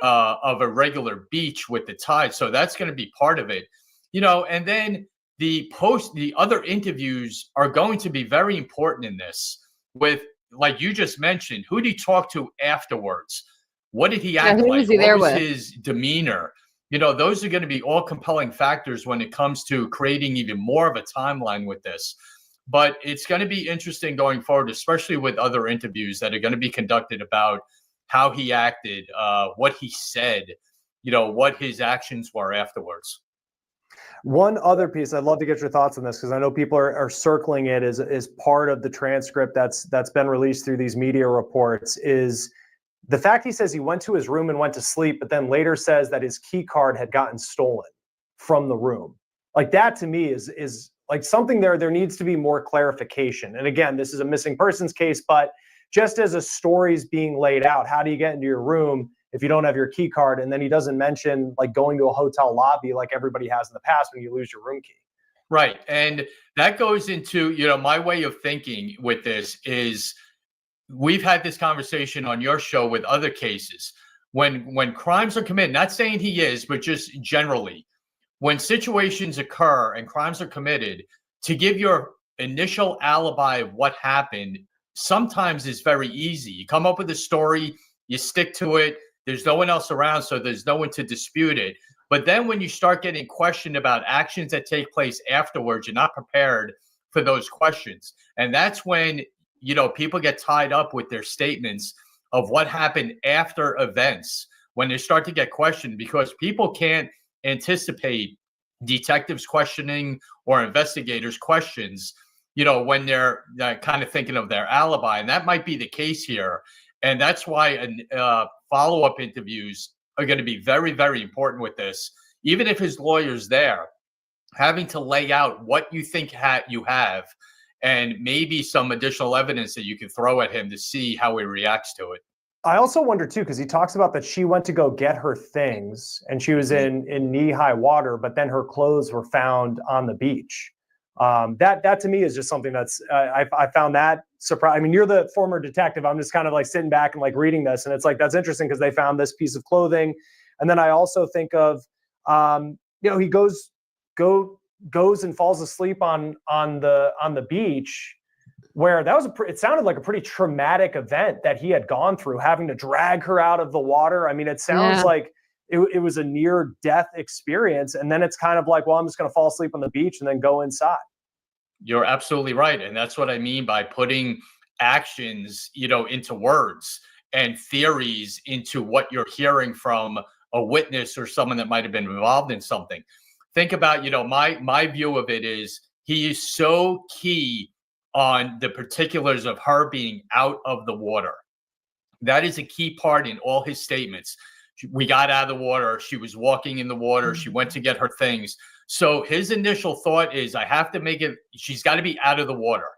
of a regular beach with the tide. So that's going to be part of it. And then the other interviews are going to be very important in this, with, like you just mentioned, who did he talk to afterwards? What did he act like? What was his demeanor? Those are going to be all compelling factors when it comes to creating even more of a timeline with this. But it's going to be interesting going forward, especially with other interviews that are going to be conducted about how he acted, what he said, what his actions were afterwards.
One other piece, I'd love to get your thoughts on this, because I know people are circling it as part of the transcript that's been released through these media reports, is the fact he says he went to his room and went to sleep, but then later says that his key card had gotten stolen from the room. Like, that to me is like something there needs to be more clarification. And again, this is a missing persons case, but just as a story's being laid out, how do you get into your room if you don't have your key card? And then he doesn't mention like going to a hotel lobby like everybody has in the past when you lose your room key.
Right. And that goes into, my way of thinking with this is, we've had this conversation on your show with other cases. When crimes are committed, not saying he is, but just generally, when situations occur and crimes are committed, to give your initial alibi of what happened sometimes is very easy. You come up with a story, you stick to it. There's no one else around, so there's no one to dispute it. But then when you start getting questioned about actions that take place afterwards, you're not prepared for those questions. And that's when people get tied up with their statements of what happened after events, when they start to get questioned, because people can't anticipate detectives questioning or investigators questions, when they're kind of thinking of their alibi. And that might be the case here. And that's why follow-up interviews are going to be very, very important with this. Even if his lawyer's there, having to lay out what you think you have, and maybe some additional evidence that you can throw at him to see how he reacts to it.
I also wonder too, because he talks about that she went to go get her things and she was in knee-high water, but then her clothes were found on the beach. That to me is just something that's I found that surprising. I mean, you're the former detective. I'm just kind of like sitting back and like reading this, and it's like, that's interesting because they found this piece of clothing. And then I also think of he goes and falls asleep on the beach, where that was it sounded like a pretty traumatic event that he had gone through, having to drag her out of the water. I mean, it sounds like it was a near death experience. And then it's kind of like, well, I'm just going to fall asleep on the beach and then go inside.
You're absolutely right. And that's what I mean by putting actions, into words, and theories into what you're hearing from a witness or someone that might have been involved in something. Think about, my view of it is, he is so key on the particulars of her being out of the water. That is a key part in all his statements. We got out of the water. She was walking in the water. She went to get her things. So his initial thought is, I have to make it, she's got to be out of the water,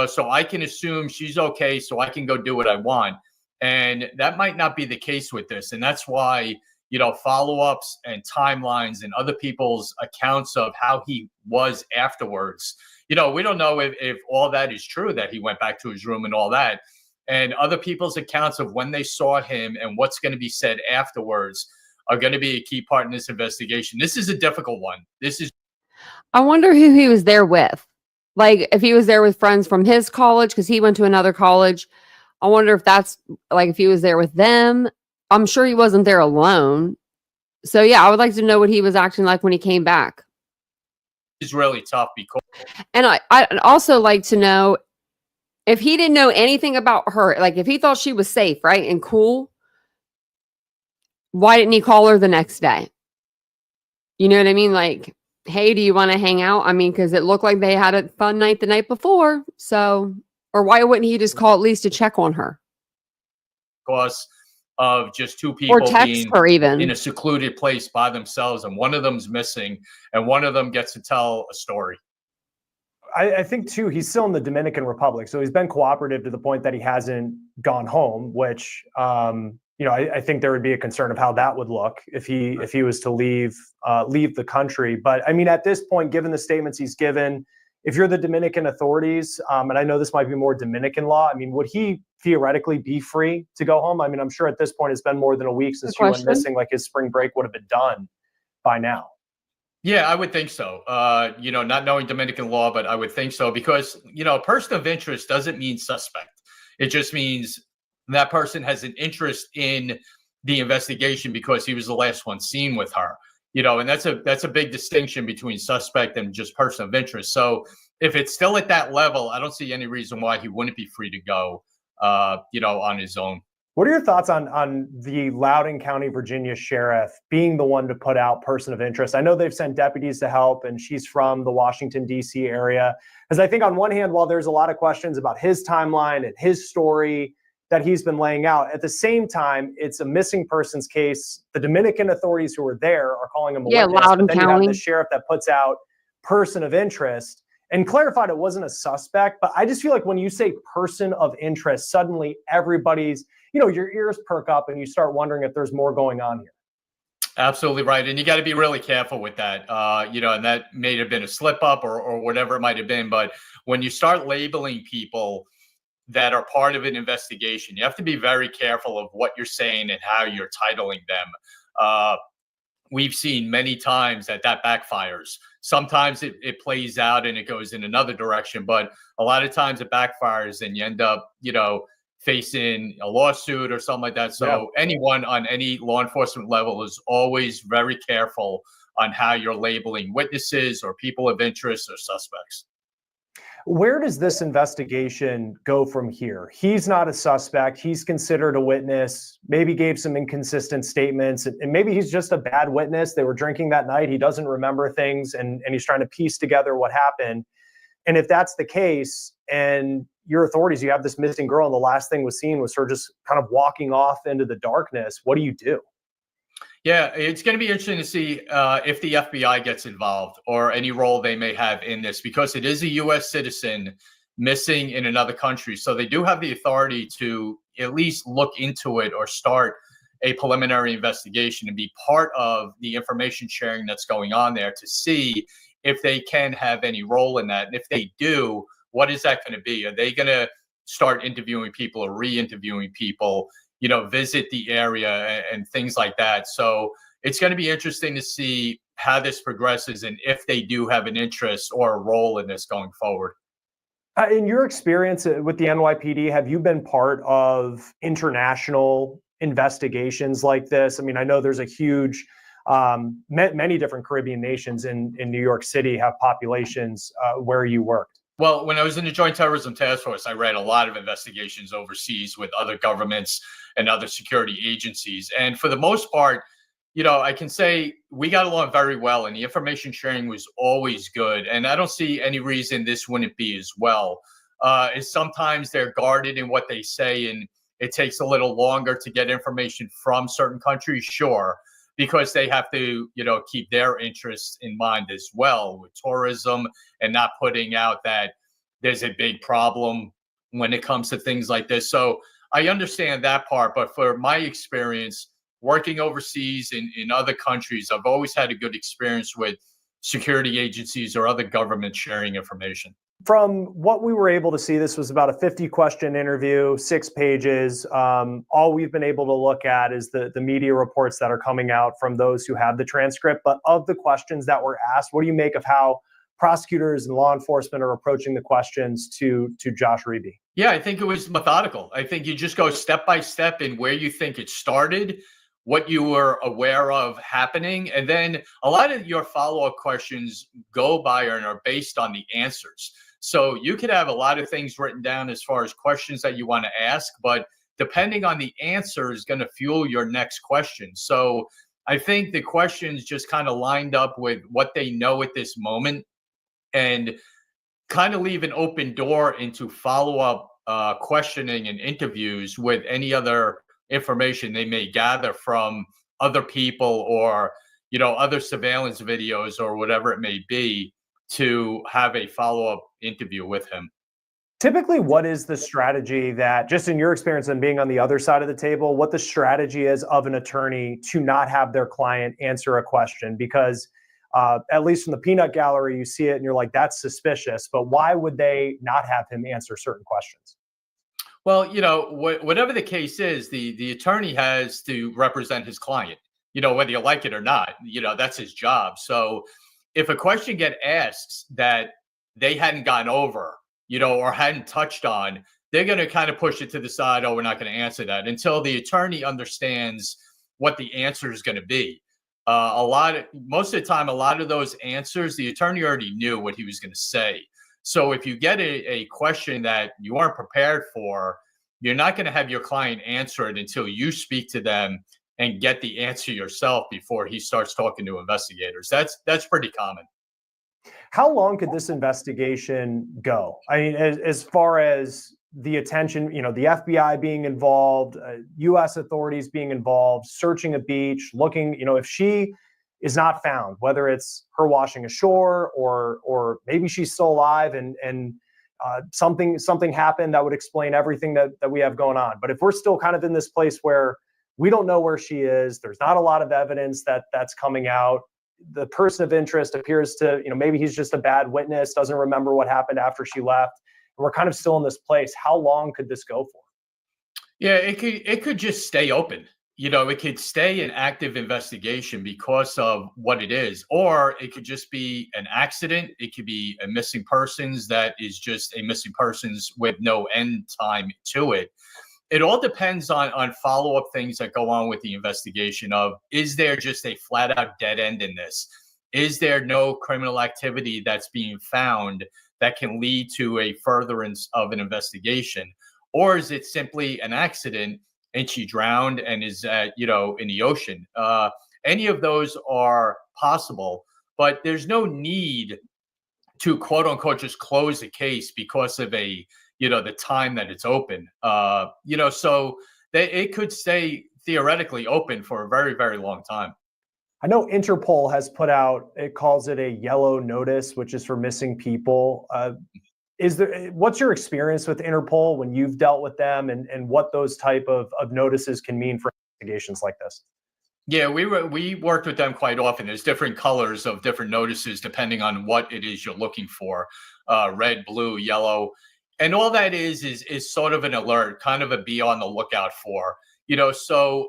so I can assume she's okay, so I can go do what I want. And that might not be the case with this. And that's why, follow-ups and timelines and other people's accounts of how he was afterwards. We don't know if all that is true, that he went back to his room and all that. And other people's accounts of when they saw him and what's going to be said afterwards are going to be a key part in this investigation. This is a difficult one.
I wonder who he was there with. Like, if he was there with friends from his college, because he went to another college. I wonder if that's, like, if he was there with them. I'm sure he wasn't there alone. So, yeah, I would like to know what he was acting like when he came back.
It's really tough because...
And I'd also like to know if he didn't know anything about her, like if he thought she was safe, right, and cool, why didn't he call her the next day? You know what I mean? Like, hey, do you want to hang out? I mean, because it looked like they had a fun night the night before. So, or why wouldn't he just call at least to check on her?
Because of just two people
or text
being
her even
in a secluded place by themselves, and one of them's missing, and one of them gets to tell a story.
I think, too, he's still in the Dominican Republic. So he's been cooperative to the point that he hasn't gone home, which, I think there would be a concern of how that would look if he was to leave the country. But, I mean, at this point, given the statements he's given, if you're the Dominican authorities, and I know this might be more Dominican law, I mean, would he theoretically be free to go home? I mean, I'm sure at this point it's been more than a week since you went missing. Like, his spring break would have been done by now.
Yeah, I would think so. Not knowing Dominican law, but I would think so because, person of interest doesn't mean suspect. It just means that person has an interest in the investigation because he was the last one seen with her. And that's a big distinction between suspect and just person of interest. So if it's still at that level, I don't see any reason why he wouldn't be free to go, on his own.
What are your thoughts on the Loudoun County, Virginia sheriff being the one to put out person of interest? I know they've sent deputies to help, and she's from the Washington, D.C. area. Because I think on one hand, while there's a lot of questions about his timeline and his story that he's been laying out, at the same time, it's a missing persons case. The Dominican authorities who were there are calling him a witness.
Loudoun
but then
County.
You have the sheriff that puts out person of interest and clarified it wasn't a suspect. But I just feel like when you say person of interest, suddenly everybody's, your ears perk up and you start wondering if there's more going on here.
Absolutely right. And you got to be really careful with that, and that may have been a slip up or whatever it might have been. But when you start labeling people that are part of an investigation, you have to be very careful of what you're saying and how you're titling them. We've seen many times that backfires. Sometimes it plays out and it goes in another direction, but a lot of times it backfires and you end up, facing a lawsuit or something like that. So anyone on any law enforcement level is always very careful on how you're labeling witnesses or people of interest or suspects.
Where does this investigation go from here? He's not a suspect. He's considered a witness, maybe gave some inconsistent statements, and maybe he's just a bad witness. They were drinking that night. He doesn't remember things, and he's trying to piece together what happened. And if that's the case, and your authorities, you have this missing girl, and the last thing was seen was her just kind of walking off into the darkness, what do you do?
Yeah, it's going to be interesting to see if the FBI gets involved or any role they may have in this, because it is a U.S. citizen missing in another country. So they do have the authority to at least look into it or start a preliminary investigation and be part of the information sharing that's going on there to see if they can have any role in that. And if they do, what is that going to be? Are they going to start interviewing people or re-interviewing people, visit the area and things like that? So it's going to be interesting to see how this progresses and if they do have an interest or a role in this going forward.
In your experience with the NYPD, have you been part of international investigations like this? I mean, I know there's a huge, many different Caribbean nations in New York City have populations where you worked.
Well, when I was in the Joint Terrorism Task Force, I ran a lot of investigations overseas with other governments and other security agencies. And for the most part, I can say we got along very well and the information sharing was always good. And I don't see any reason this wouldn't be as well. is sometimes they're guarded in what they say, and it takes a little longer to get information from certain countries, sure, because they have to, keep their interests in mind as well with tourism and not putting out that there's a big problem when it comes to things like this. So I understand that part, but for my experience working overseas in other countries, I've always had a good experience with security agencies or other governments sharing information.
From what we were able to see, this was about a 50-question interview, 6 pages. All we've been able to look at is the media reports that are coming out from those who have the transcript. But of the questions that were asked, what do you make of how prosecutors and law enforcement are approaching the questions to Josh Reeby?
Yeah, I think it was methodical. I think you just go step by step in where you think it started, what you were aware of happening, and then a lot of your follow-up questions go by and are based on the answers. So you could have a lot of things written down as far as questions that you want to ask, but depending on the answer is going to fuel your next question. So I think the questions just kind of lined up with what they know at this moment and kind of leave an open door into follow-up questioning and interviews with any other information they may gather from other people or, other surveillance videos or whatever it may be, to have a follow-up interview with him.
Typically, what is the strategy that, just in your experience and being on the other side of the table, what the strategy is of an attorney to not have their client answer a question? Because at least from the peanut gallery, you see it and you're like, that's suspicious, but why would they not have him answer certain questions?
Well, whatever the case is, the attorney has to represent his client, whether you like it or not, that's his job. So if a question get asked that they hadn't gone over, or hadn't touched on, they're going to kind of push it to the side. Oh, we're not going to answer that until the attorney understands what the answer is going to be. Most of the time, a lot of those answers, the attorney already knew what he was going to say. So if you get a question that you aren't prepared for, you're not going to have your client answer it until you speak to them and get the answer yourself before he starts talking to investigators. That's pretty common.
How long could this investigation go? I mean, as far as the attention, the FBI being involved, U.S. authorities being involved, searching a beach, looking, if she is not found, whether it's her washing ashore or maybe she's still alive and something happened that would explain everything that we have going on. But if we're still kind of in this place where we don't know where she is, there's not a lot of evidence that's coming out. The person of interest appears to, maybe he's just a bad witness, doesn't remember what happened after she left. And we're kind of still in this place. How long could this go for?
Yeah, it could just stay open. It could stay an active investigation because of what it is, or it could just be an accident. It could be a missing persons that is just a missing persons with no end time to it. It all depends on follow-up things that go on with the investigation of, is there just a flat out dead end in this? Is there no criminal activity that's being found that can lead to a furtherance of an investigation? Or is it simply an accident and she drowned and is in the ocean? Any of those are possible, but there's no need to quote unquote just close the case because of the time that it's open. So it could stay theoretically open for a very, very long time.
I know Interpol has put out, it calls it a yellow notice, which is for missing people. What's your experience with Interpol when you've dealt with them and what those type of notices can mean for investigations like this?
Yeah, we worked with them quite often. There's different colors of different notices depending on what it is you're looking for, red, blue, yellow. And all that is sort of an alert, kind of a be on the lookout for. So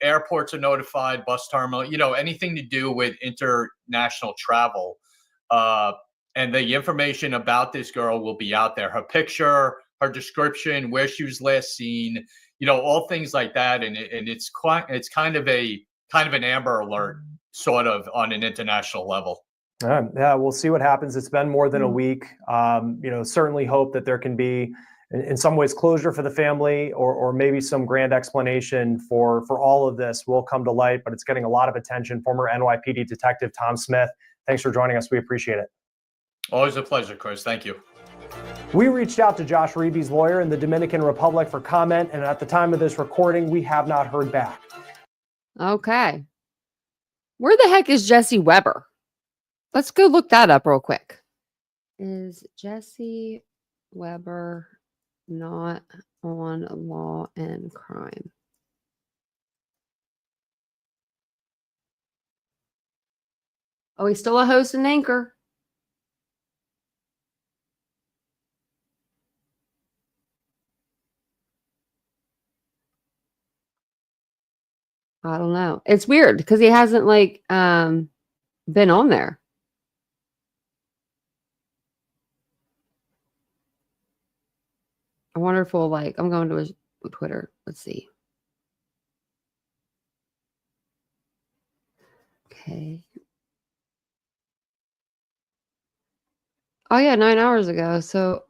airports are notified, bus terminal, anything to do with international travel. And the information about this girl will be out there. Her picture, her description, where she was last seen, all things like that. And it's kind of an Amber Alert, sort of on an international level.
Yeah, we'll see what happens. It's been more than a week. Certainly hope that there can be, in some ways, closure for the family, or maybe some grand explanation for all of this will come to light. But it's getting a lot of attention. Former NYPD Detective Tom Smith, thanks for joining us. We appreciate it.
Always a pleasure, Chris. Thank you.
We reached out to Josh Reeby's lawyer in the Dominican Republic for comment, and at the time of this recording, we have not heard back.
Okay. Where the heck is Jesse Weber? Let's go look that up real quick. Is Jesse Weber not on Law and Crime? Oh, he's still a host and anchor. I don't know. It's weird because he hasn't like been on there. I wonder if we'll like, I'm going to his Twitter. Let's see. Okay. Oh yeah, 9 hours ago. So,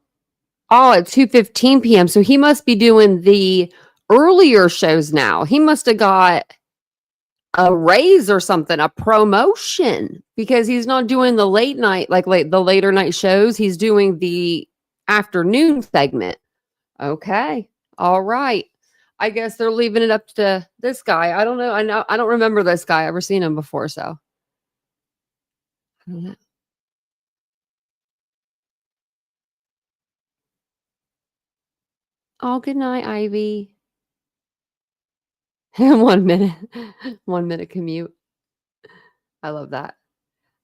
at 2:15 p.m. So he must be doing the earlier shows now. He must have got a raise or something, a promotion, because he's not doing the late night, the later night shows. He's doing the afternoon segment. Okay. All right. I guess they're leaving it up to this guy. I don't know. I don't remember this guy. I've ever seen him before, so. I don't know. Oh, good night, Ivy. 1 minute. 1 minute commute. I love that.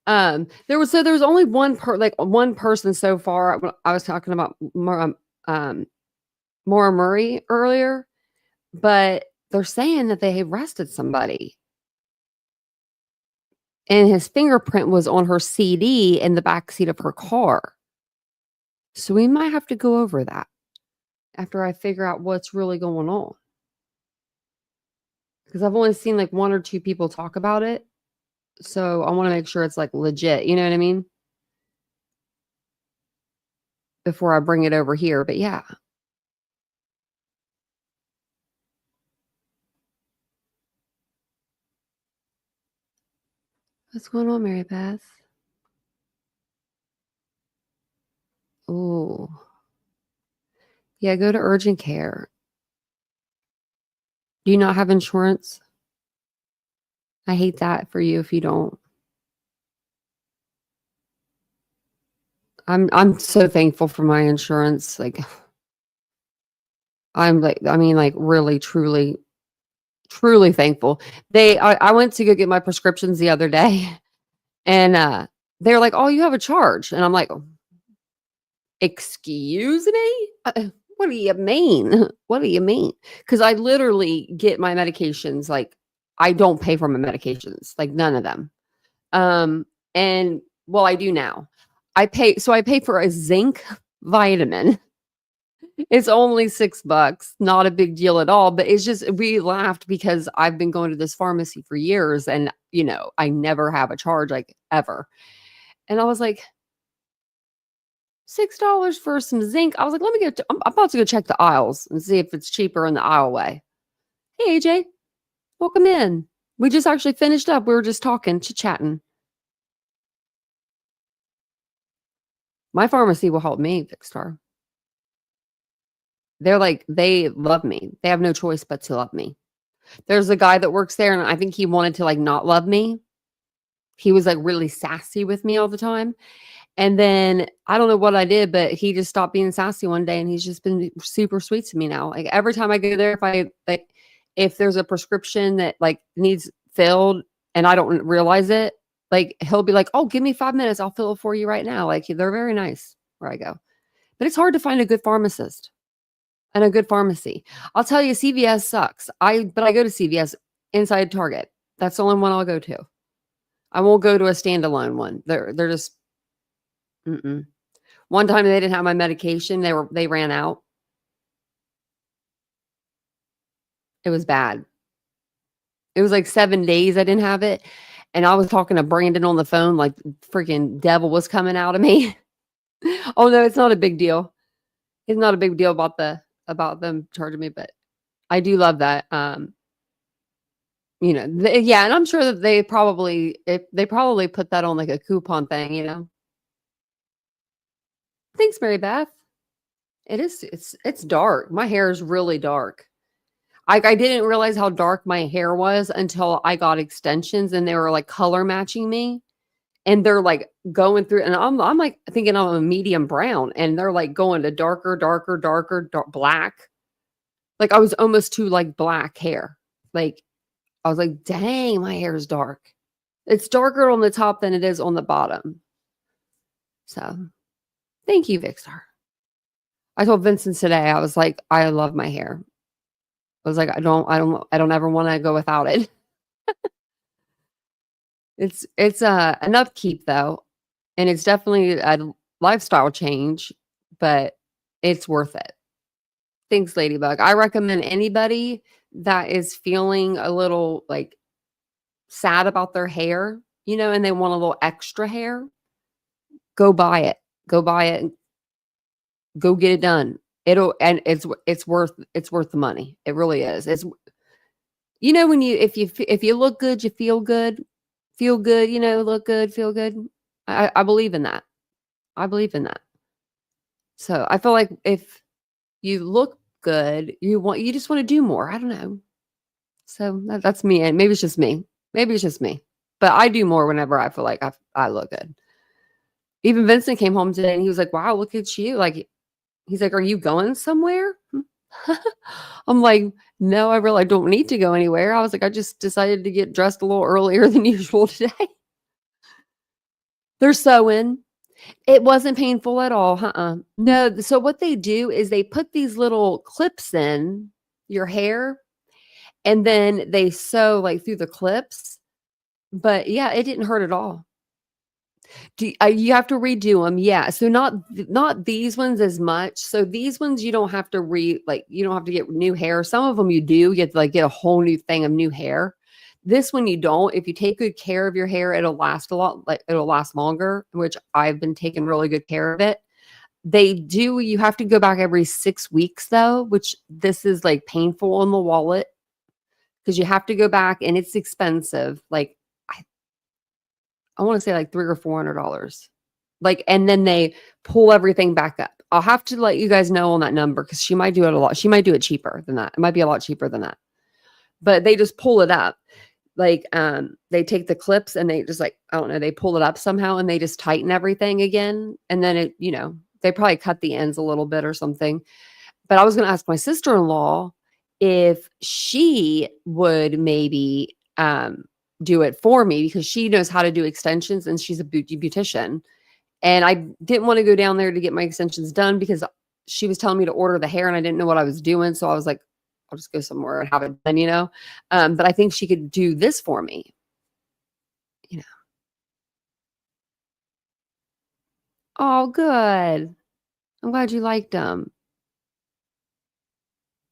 There was only one person so far. I was talking about Maura Murray earlier, but they're saying that they arrested somebody. And his fingerprint was on her CD in the backseat of her car. So we might have to go over that after I figure out what's really going on. Because I've only seen like 1 or 2 people talk about it. So I want to make sure it's like legit. You know what I mean? Before I bring it over here. But yeah. What's going on, Mary Beth? Oh. Yeah, go to urgent care. Do you not have insurance? I hate that for you if you don't. I'm so thankful for my insurance. Like really, truly, truly thankful. I went to go get my prescriptions the other day and they're like, "Oh, you have a charge." And I'm like, "Excuse me? What do you mean? What do you mean?" Because I literally get my medications, like I don't pay for my medications, like none of them. And well, I do now. I pay for a zinc vitamin. It's only $6, not a big deal at all, but it's just, we laughed because I've been going to this pharmacy for years and, I never have a charge like ever. And I was like, $6 for some zinc. I was like, I'm about to go check the aisles and see if it's cheaper in the aisleway. Hey, AJ, welcome in. We just actually finished up. We were just talking, chit-chatting. My pharmacy will help me, Fixstar. They're like, they love me. They have no choice but to love me. There's a guy that works there, and I think he wanted to like not love me. He was like really sassy with me all the time. And then I don't know what I did, but he just stopped being sassy one day, and he's just been super sweet to me now. Like every time I go there, if there's a prescription that like needs filled and I don't realize it, like he'll be like, "Oh, give me 5 minutes. I'll fill it for you right now." Like they're very nice where I go. But it's hard to find a good pharmacist and a good pharmacy. I'll tell you, CVS sucks. But I go to CVS inside Target. That's the only one I'll go to. I won't go to a standalone one. They're just One time they didn't have my medication. They ran out. It was bad. It was like 7 days I didn't have it. And I was talking to Brandon on the phone like freaking devil was coming out of me. Oh no, it's not a big deal. It's not a big deal about them charging me, but I do love that. And I'm sure that they probably put that on like a coupon thing, Thanks, Mary Beth. It's dark. My hair is really dark. I didn't realize how dark my hair was until I got extensions and they were like color matching me. And they're like going through, and I'm like thinking I'm a medium brown, and they're like going to darker, black. Like I was almost to like black hair. Like I was like, dang, my hair is dark. It's darker on the top than it is on the bottom. So thank you, Vixar. I told Vincent today, I was like, I love my hair. I was like, I don't ever want to go without it. It's an upkeep though, and it's definitely a lifestyle change, but it's worth it. Thanks, Ladybug. I recommend anybody that is feeling a little like sad about their hair, and they want a little extra hair, go buy it. Go buy it and go get it done. It's worth the money. It really is. It's when if you look good, you feel good. Feel good, look good, feel good. I believe in that. I believe in that. So I feel like if you look good, you just want to do more. I don't know. So that's me. And maybe it's just me. But I do more whenever I feel like I look good. Even Vincent came home today and he was like, wow, look at you. Like, he's like, are you going somewhere? I'm like, no, I really don't need to go anywhere. I was like, I just decided to get dressed a little earlier than usual today. They're sewing. It wasn't painful at all. No. So what they do is they put these little clips in your hair and then they sew like through the clips. But yeah, it didn't hurt at all. You have to redo them. Yeah. So not these ones as much. So these ones, you don't have to you don't have to get new hair. Some of them you do get a whole new thing of new hair. This one you don't. If you take good care of your hair, it'll last a lot. Like it'll last longer, which I've been taking really good care of it. You have to go back every 6 weeks though, which this is like painful on the wallet because you have to go back and it's expensive. Like I want to say like $300 or $400. Like, and then they pull everything back up. I'll have to let you guys know on that number because she might do it a lot. She might do it cheaper than that. It might be a lot cheaper than that. But they just pull it up. Like, they take the clips and they just like, I don't know, they pull it up somehow and they just tighten everything again. And then it, they probably cut the ends a little bit or something. But I was going to ask my sister-in-law if she would maybe, do it for me because she knows how to do extensions and she's a beautician. And I didn't want to go down there to get my extensions done because she was telling me to order the hair and I didn't know what I was doing. So I was like, I'll just go somewhere and have it done, but I think she could do this for me, Oh, good. I'm glad you liked them.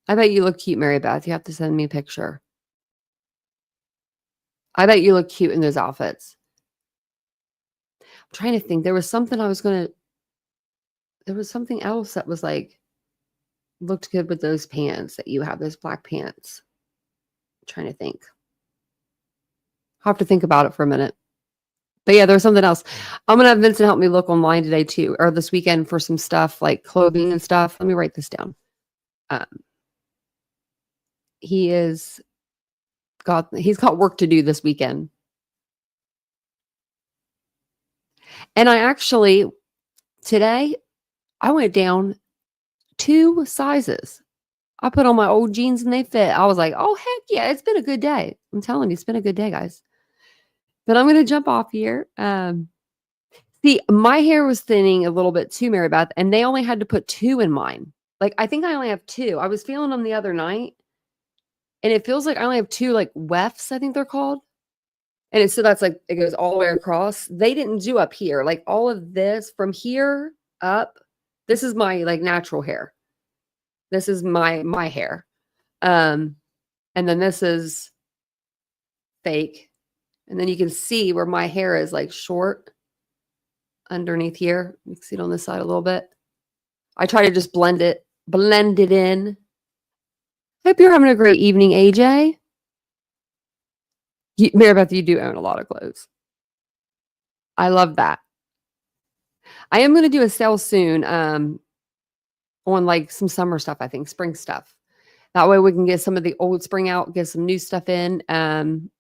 I bet you look cute, Mary Beth. You have to send me a picture. I bet you look cute in those outfits. I'm trying to think. There was something else that was like, looked good with those pants that you have, those black pants. I'm trying to think. I'll have to think about it for a minute. But yeah, there's something else. I'm going to have Vincent help me look online today too, or this weekend for some stuff like clothing and stuff. Let me write this down. He's got work to do this weekend. And today I went down 2 sizes. I put on my old jeans and they fit. I was like, oh, heck yeah, it's been a good day. I'm telling you, it's been a good day, guys. But I'm going to jump off here. See, my hair was thinning a little bit too, Mary Beth, and they only had to put 2 in mine. Like, I think I only have 2. I was feeling them the other night, and it feels like I only have 2, like, wefts, I think they're called. And so that's like, it goes all the way across. They didn't do up here. Like, all of this from here up, this is my, like, natural hair. This is my hair. And then this is fake. And then you can see where my hair is like short underneath here. You can see it on this side a little bit. I try to just blend it in. Hope you're having a great evening, AJ. Mary Beth, you do own a lot of clothes. I love that. I am going to do a sale soon on like some summer stuff, I think, spring stuff. That way we can get some of the old spring out, get some new stuff in. And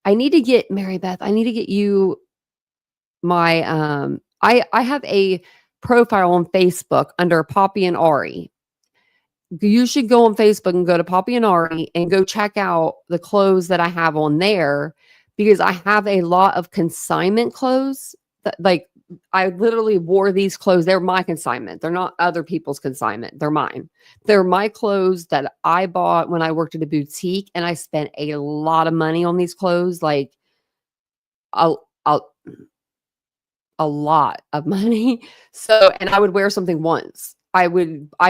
I need to get, Mary Beth, I need to get you my, I have a profile on Facebook under Poppy and Ari. You should go on Facebook and go to Poppy and Ari and go check out the clothes that I have on there, because I have a lot of consignment clothes that, like, I literally wore these clothes. They're my consignment. They're not other people's consignment. They're mine. They're my clothes that I bought when I worked at a boutique, and I spent a lot of money on these clothes, like a lot of money. So, and I would wear something once. I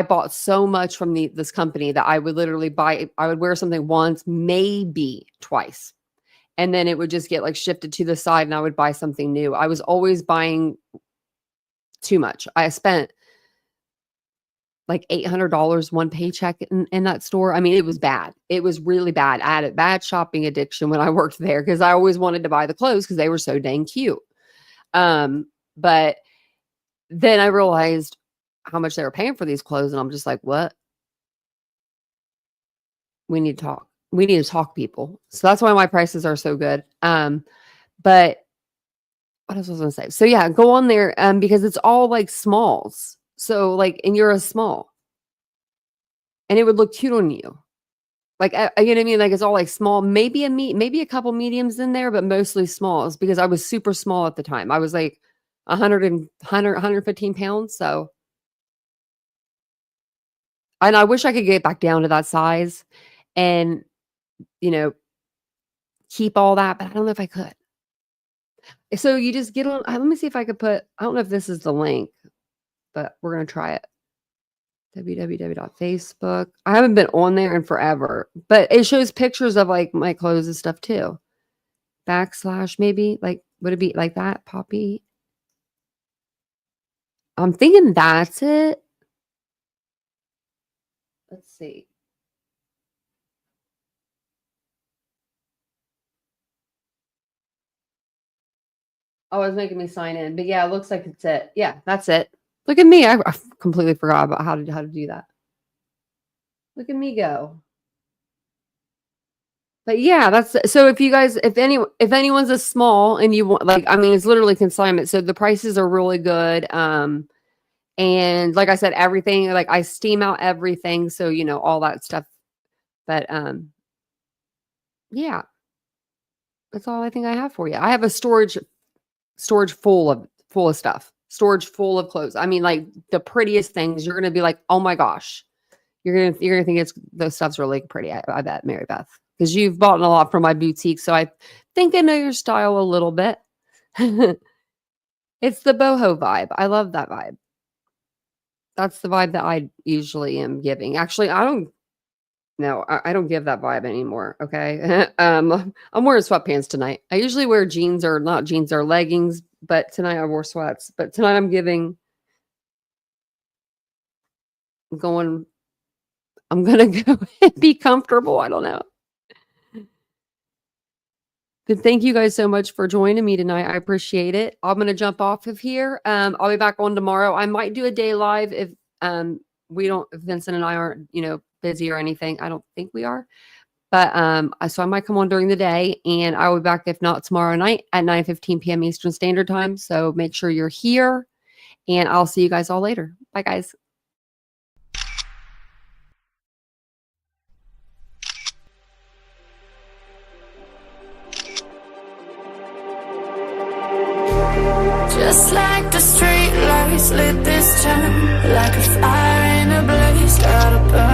bought so much from this company that I would literally I would wear something once, maybe twice. And then it would just get like shifted to the side and I would buy something new. I was always buying too much. I spent like $800 one paycheck in that store. I mean, it was bad. It was really bad. I had a bad shopping addiction when I worked there because I always wanted to buy the clothes because they were so dang cute. But then I realized how much they were paying for these clothes. And I'm just like, what? We need to talk. We need to talk, people. So that's why my prices are so good. But what else was I going to say? So yeah, go on there because it's all like smalls. So like, and you're a small. And it would look cute on you. Like, you know what I mean? Like it's all like small, maybe a couple mediums in there, but mostly smalls because I was super small at the time. I was like 115 pounds. So, and I wish I could get back down to that size and, you know, keep all that, but I don't know if I could. So you just get on, let me see if I could put, I don't know if this is the link, but we're going to try it. www.facebook. I haven't been on there in forever, but it shows pictures of like my clothes and stuff too. / maybe, like, would it be like that, Poppy? I'm thinking that's it. Let's see. Oh, it's making me sign in, but yeah, it looks like it's it. Yeah, that's it. Look at me. I completely forgot about how to do that. Look at me go. But yeah, that's so if you guys, if anyone's a small and you want, like, I mean, it's literally consignment. So the prices are really good. And like I said, everything, like I steam out everything. So, you know, all that stuff. But yeah, that's all I think I have for you. I have a storage full of stuff. Storage full of clothes. I mean, like the prettiest things. You're gonna be like, oh my gosh, you're gonna think the stuff's really pretty. I bet, Mary Beth, because you've bought a lot from my boutique, so I think I know your style a little bit. It's the boho vibe. I love that vibe. That's the vibe that I usually am giving. Actually, I don't give that vibe anymore. Okay. I'm wearing sweatpants tonight. I usually wear jeans or not jeans or leggings, but tonight I wore sweats. But tonight I'm going to go and be comfortable. I don't know. But thank you guys so much for joining me tonight. I appreciate it. I'm going to jump off of here. I'll be back on tomorrow. I might do a day live if Vincent and I aren't, you know, busy or anything. I don't think we are. But so I might come on during the day, and I will be back if not tomorrow night at 9:15 p.m. Eastern Standard Time. So make sure you're here, and I'll see you guys all later. Bye, guys.
Just like the street lights lit this town, like a fire in a blaze, gotta burn.